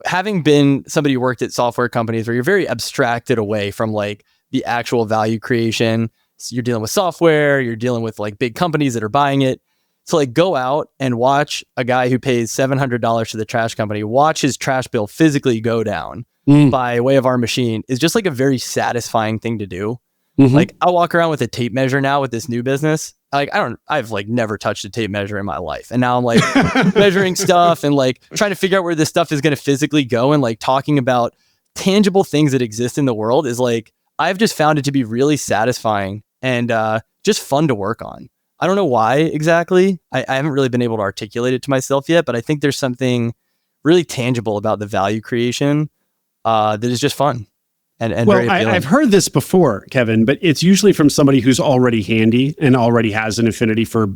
having been somebody who worked at software companies where you're very abstracted away from like the actual value creation. So you're dealing with software, you're dealing with like big companies that are buying it. So like go out and watch a guy who pays $700 to the trash company, watch his trash bill physically go down by way of our machine is just like a very satisfying thing to do. Like I'll walk around with a tape measure now with this new business. like, I've like never touched a tape measure in my life. And now I'm like measuring stuff and like trying to figure out where this stuff is going to physically go, and like talking about tangible things that exist in the world is like, I've just found it to be really satisfying and just fun to work on. I don't know why exactly. I haven't really been able to articulate it to myself yet, but I think there's something really tangible about the value creation that is just fun. And well, very appealing. I've heard this before, Kevin, but it's usually from somebody who's already handy and already has an affinity for,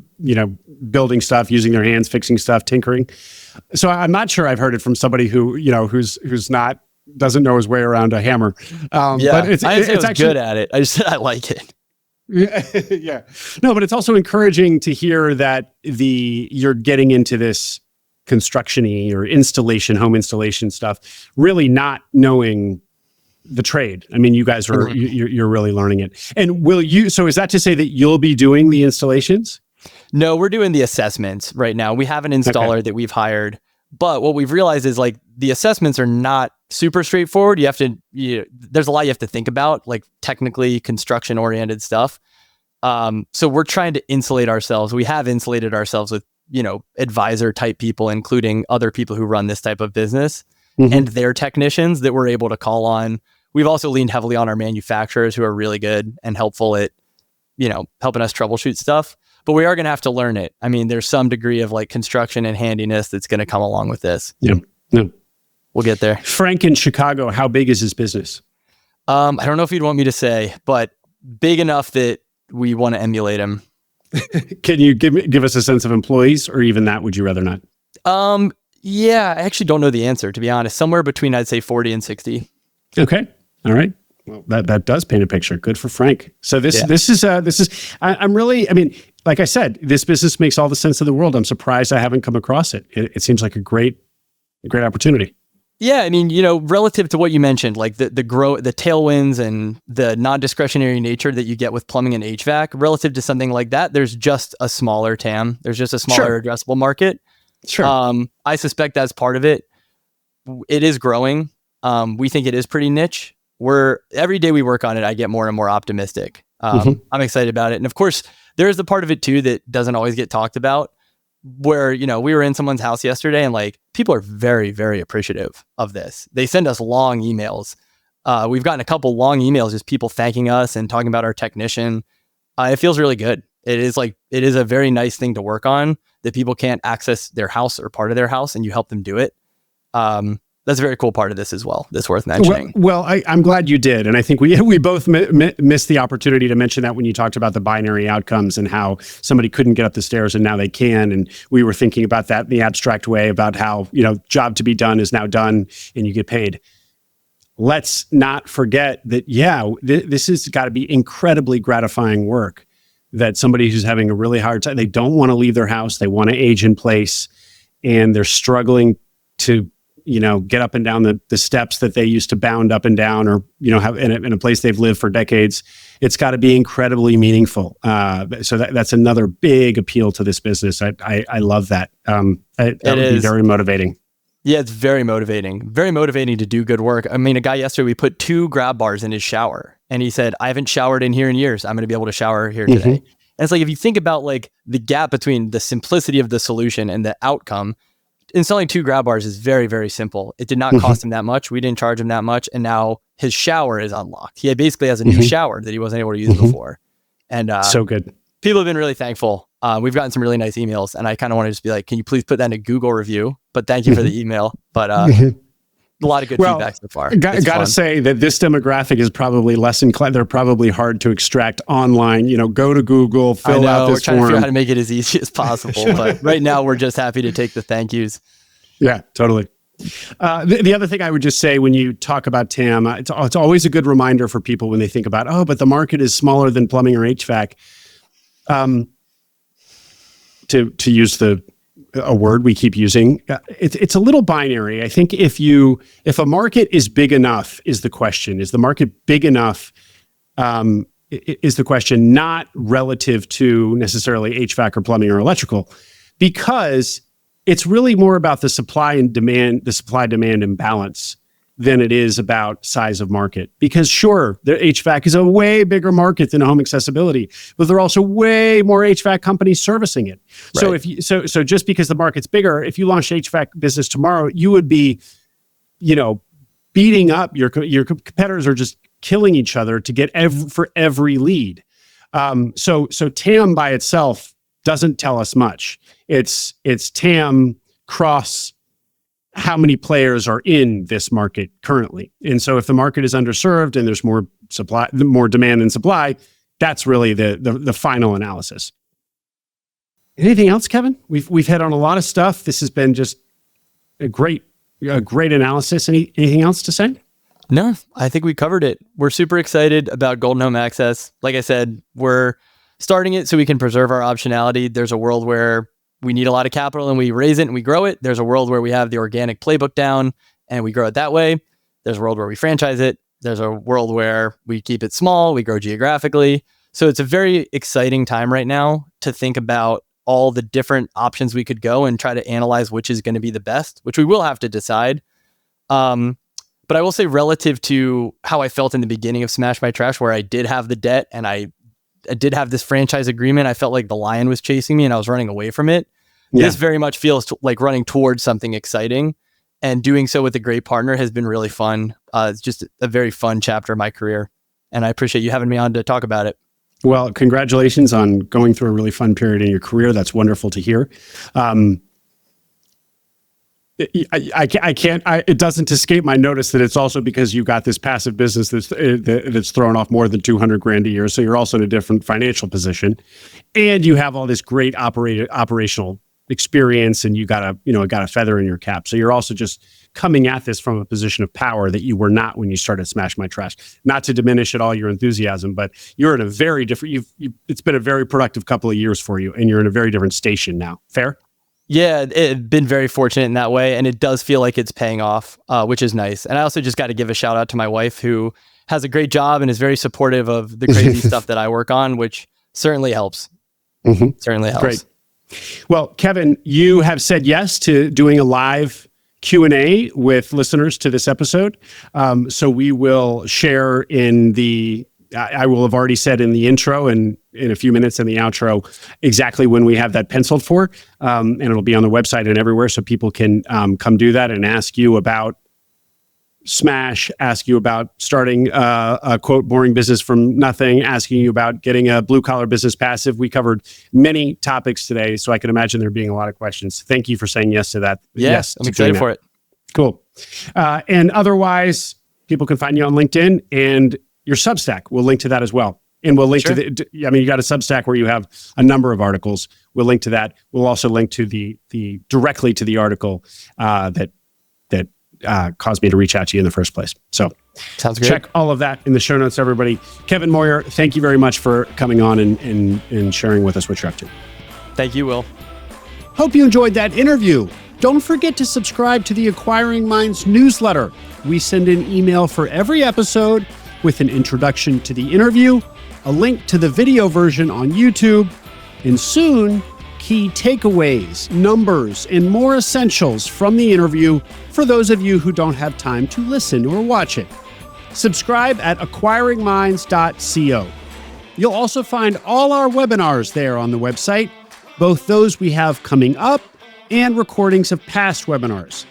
building stuff, using their hands, fixing stuff, tinkering. So I'm not sure I've heard it from somebody who, who's not, doesn't know his way around a hammer. But it's actually good at it. I just said I like it. Yeah. No, but it's also encouraging to hear that you're getting into this construction-y or home installation stuff, really not knowing the trade. I mean, you guys are, you're really learning it. And so is that to say that you'll be doing the installations? No, we're doing the assessments right now. We have an installer that we've hired, but what we've realized is like the assessments are not super straightforward. There's a lot you have to think about, like technically construction oriented stuff. So we're trying to insulate ourselves. We have insulated ourselves with, advisor type people, including other people who run this type of business and their technicians that we're able to call on. We've also leaned heavily on our manufacturers who are really good and helpful at, helping us troubleshoot stuff, but we are going to have to learn it. I mean, there's some degree of like construction and handiness that's going to come along with this. Yeah. We'll get there. Frank in Chicago, how big is his business? I don't know if you'd want me to say, but big enough that we want to emulate him. Can you give us a sense of employees, or even that, would you rather not? Yeah, I actually don't know the answer, to be honest. Somewhere between, I'd say 40 and 60. Okay. All right. Well, that does paint a picture. Good for Frank. So I'm really, I mean, like I said, this business makes all the sense in the world. I'm surprised I haven't come across it. It seems like a great opportunity. Yeah, I mean, relative to what you mentioned, like the tailwinds and the non-discretionary nature that you get with plumbing and HVAC, relative to something like that, there's just a smaller TAM. There's just a smaller addressable market. Sure. I suspect that's part of it. It is growing. We think it is pretty niche. Every day we work on it, I get more and more optimistic. I'm excited about it. And of course, there is the part of it too that doesn't always get talked about, where, we were in someone's house yesterday and like people are very, very appreciative of this. They send us long emails. We've gotten a couple long emails, just people thanking us and talking about our technician. It feels really good. It is a very nice thing to work on, that people can't access their house or part of their house and you help them do it. That's a very cool part of this as well. That's worth mentioning. Well, I'm glad you did. And I think we both missed the opportunity to mention that when you talked about the binary outcomes and how somebody couldn't get up the stairs and now they can. And we were thinking about that in the abstract way, about how, job to be done is now done and you get paid. Let's not forget that, this has got to be incredibly gratifying work, that somebody who's having a really hard time, they don't want to leave their house, they want to age in place, and they're struggling to get up and down the steps that they used to bound up and down, or, have in a place they've lived for decades. It's got to be incredibly meaningful. So that's another big appeal to this business. I love that. That would be very motivating. Yeah, it's very motivating. Very motivating to do good work. I mean, a guy yesterday, we put 2 grab bars in his shower and he said, I haven't showered in here in years. I'm going to be able to shower here today. And it's like, if you think about like the gap between the simplicity of the solution and the outcome, installing 2 grab bars is very, very simple. It did not cost him that much. We didn't charge him that much. And now his shower is unlocked. He basically has a new shower that he wasn't able to use before. And so good. People have been really thankful. We've gotten some really nice emails, and I kind of want to just be like, can you please put that in a Google review? But thank you for the email. But a lot of good feedback so far. Got to say that this demographic is probably less inclined. They're probably hard to extract online. Go to Google, fill out this we're trying form. To figure out how to make it as easy as possible. But right now, we're just happy to take the thank yous. Yeah, totally. The other thing I would just say when you talk about TAM, it's always a good reminder for people when they think about, but the market is smaller than plumbing or HVAC. To use a word we keep using, it's a little binary. I think if a market is big enough is the question. Is the market big enough? Is the question, not relative to necessarily HVAC or plumbing or electrical, because it's really more about the supply demand imbalance than it is about size of market. Because sure, the HVAC is a way bigger market than home accessibility, but there are also way more HVAC companies servicing it. Right. So if you, so just because the market's bigger, if you launched HVAC business tomorrow, you would be, beating up your competitors are just killing each other to get for every lead. So TAM by itself doesn't tell us much. It's TAM cross how many players are in this market currently. And so if the market is underserved and there's more supply, more demand than supply, that's really the final analysis. Anything else, Kevin? We've hit on a lot of stuff. This has been just a great analysis. Anything else to say? No, I think we covered it. We're super excited about Golden Home Access. Like I said, we're starting it so we can preserve our optionality. There's a world where we need a lot of capital and we raise it and we grow it. There's a world where we have the organic playbook down and we grow it that way. There's a world where we franchise it. There's a world where we keep it small, we grow geographically. So it's a very exciting time right now to think about all the different options we could go and try to analyze which is going to be the best, which we will have to decide. But I will say, relative to how I felt in the beginning of Smash My Trash, where I did have the debt and I did have this franchise agreement, I felt like the lion was chasing me and I was running away from it. Yeah. This very much feels like running towards something exciting, and doing so with a great partner has been really fun. It's just a very fun chapter of my career, and I appreciate you having me on to talk about it. Well, congratulations on going through a really fun period in your career. That's wonderful to hear. It doesn't escape my notice that it's also because you got this passive business that's thrown off more than $200,000 a year. So you're also in a different financial position, and you have all this great operational experience, and you got a feather in your cap. So you're also just coming at this from a position of power that you were not when you started Smash My Trash. Not to diminish at all your enthusiasm, but you're in a very different. It's been a very productive couple of years for you, and you're in a very different station now. Fair? Yeah, it's been very fortunate in that way, and it does feel like it's paying off, which is nice. And I also just got to give a shout out to my wife, who has a great job and is very supportive of the crazy stuff that I work on, which certainly helps. Mm-hmm. Certainly helps. Great. Well, Kevin, you have said yes to doing a live Q&A with listeners to this episode. So we will share I will have already said in the intro and in a few minutes in the outro exactly when we have that penciled for. And it'll be on the website and everywhere, so people can come do that and ask you about Smash, ask you about starting a quote boring business from nothing, asking you about getting a blue collar business passive. We covered many topics today, so I can imagine there being a lot of questions. Thank you for saying yes to that. Yeah, yes, I'm excited for it. Cool. And otherwise, people can find you on LinkedIn and your Substack. We'll link to that as well. And we'll link to you got a Substack where you have a number of articles. We'll link to that. We'll also link to the directly to the article that caused me to reach out to you in the first place. So sounds good. Check all of that in the show notes, everybody. Kevin Moyer, thank you very much for coming on and sharing with us what you're up to. Thank you, Will. Hope you enjoyed that interview. Don't forget to subscribe to the Acquiring Minds newsletter. We send an email for every episode with an introduction to the interview, a link to the video version on YouTube, and soon, key takeaways, numbers, and more essentials from the interview for those of you who don't have time to listen or watch it. Subscribe at acquiringminds.co. You'll also find all our webinars there on the website, both those we have coming up and recordings of past webinars.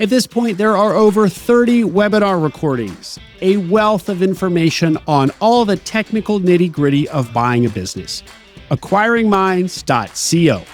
At this point, there are over 30 webinar recordings, a wealth of information on all the technical nitty-gritty of buying a business. acquiringminds.co.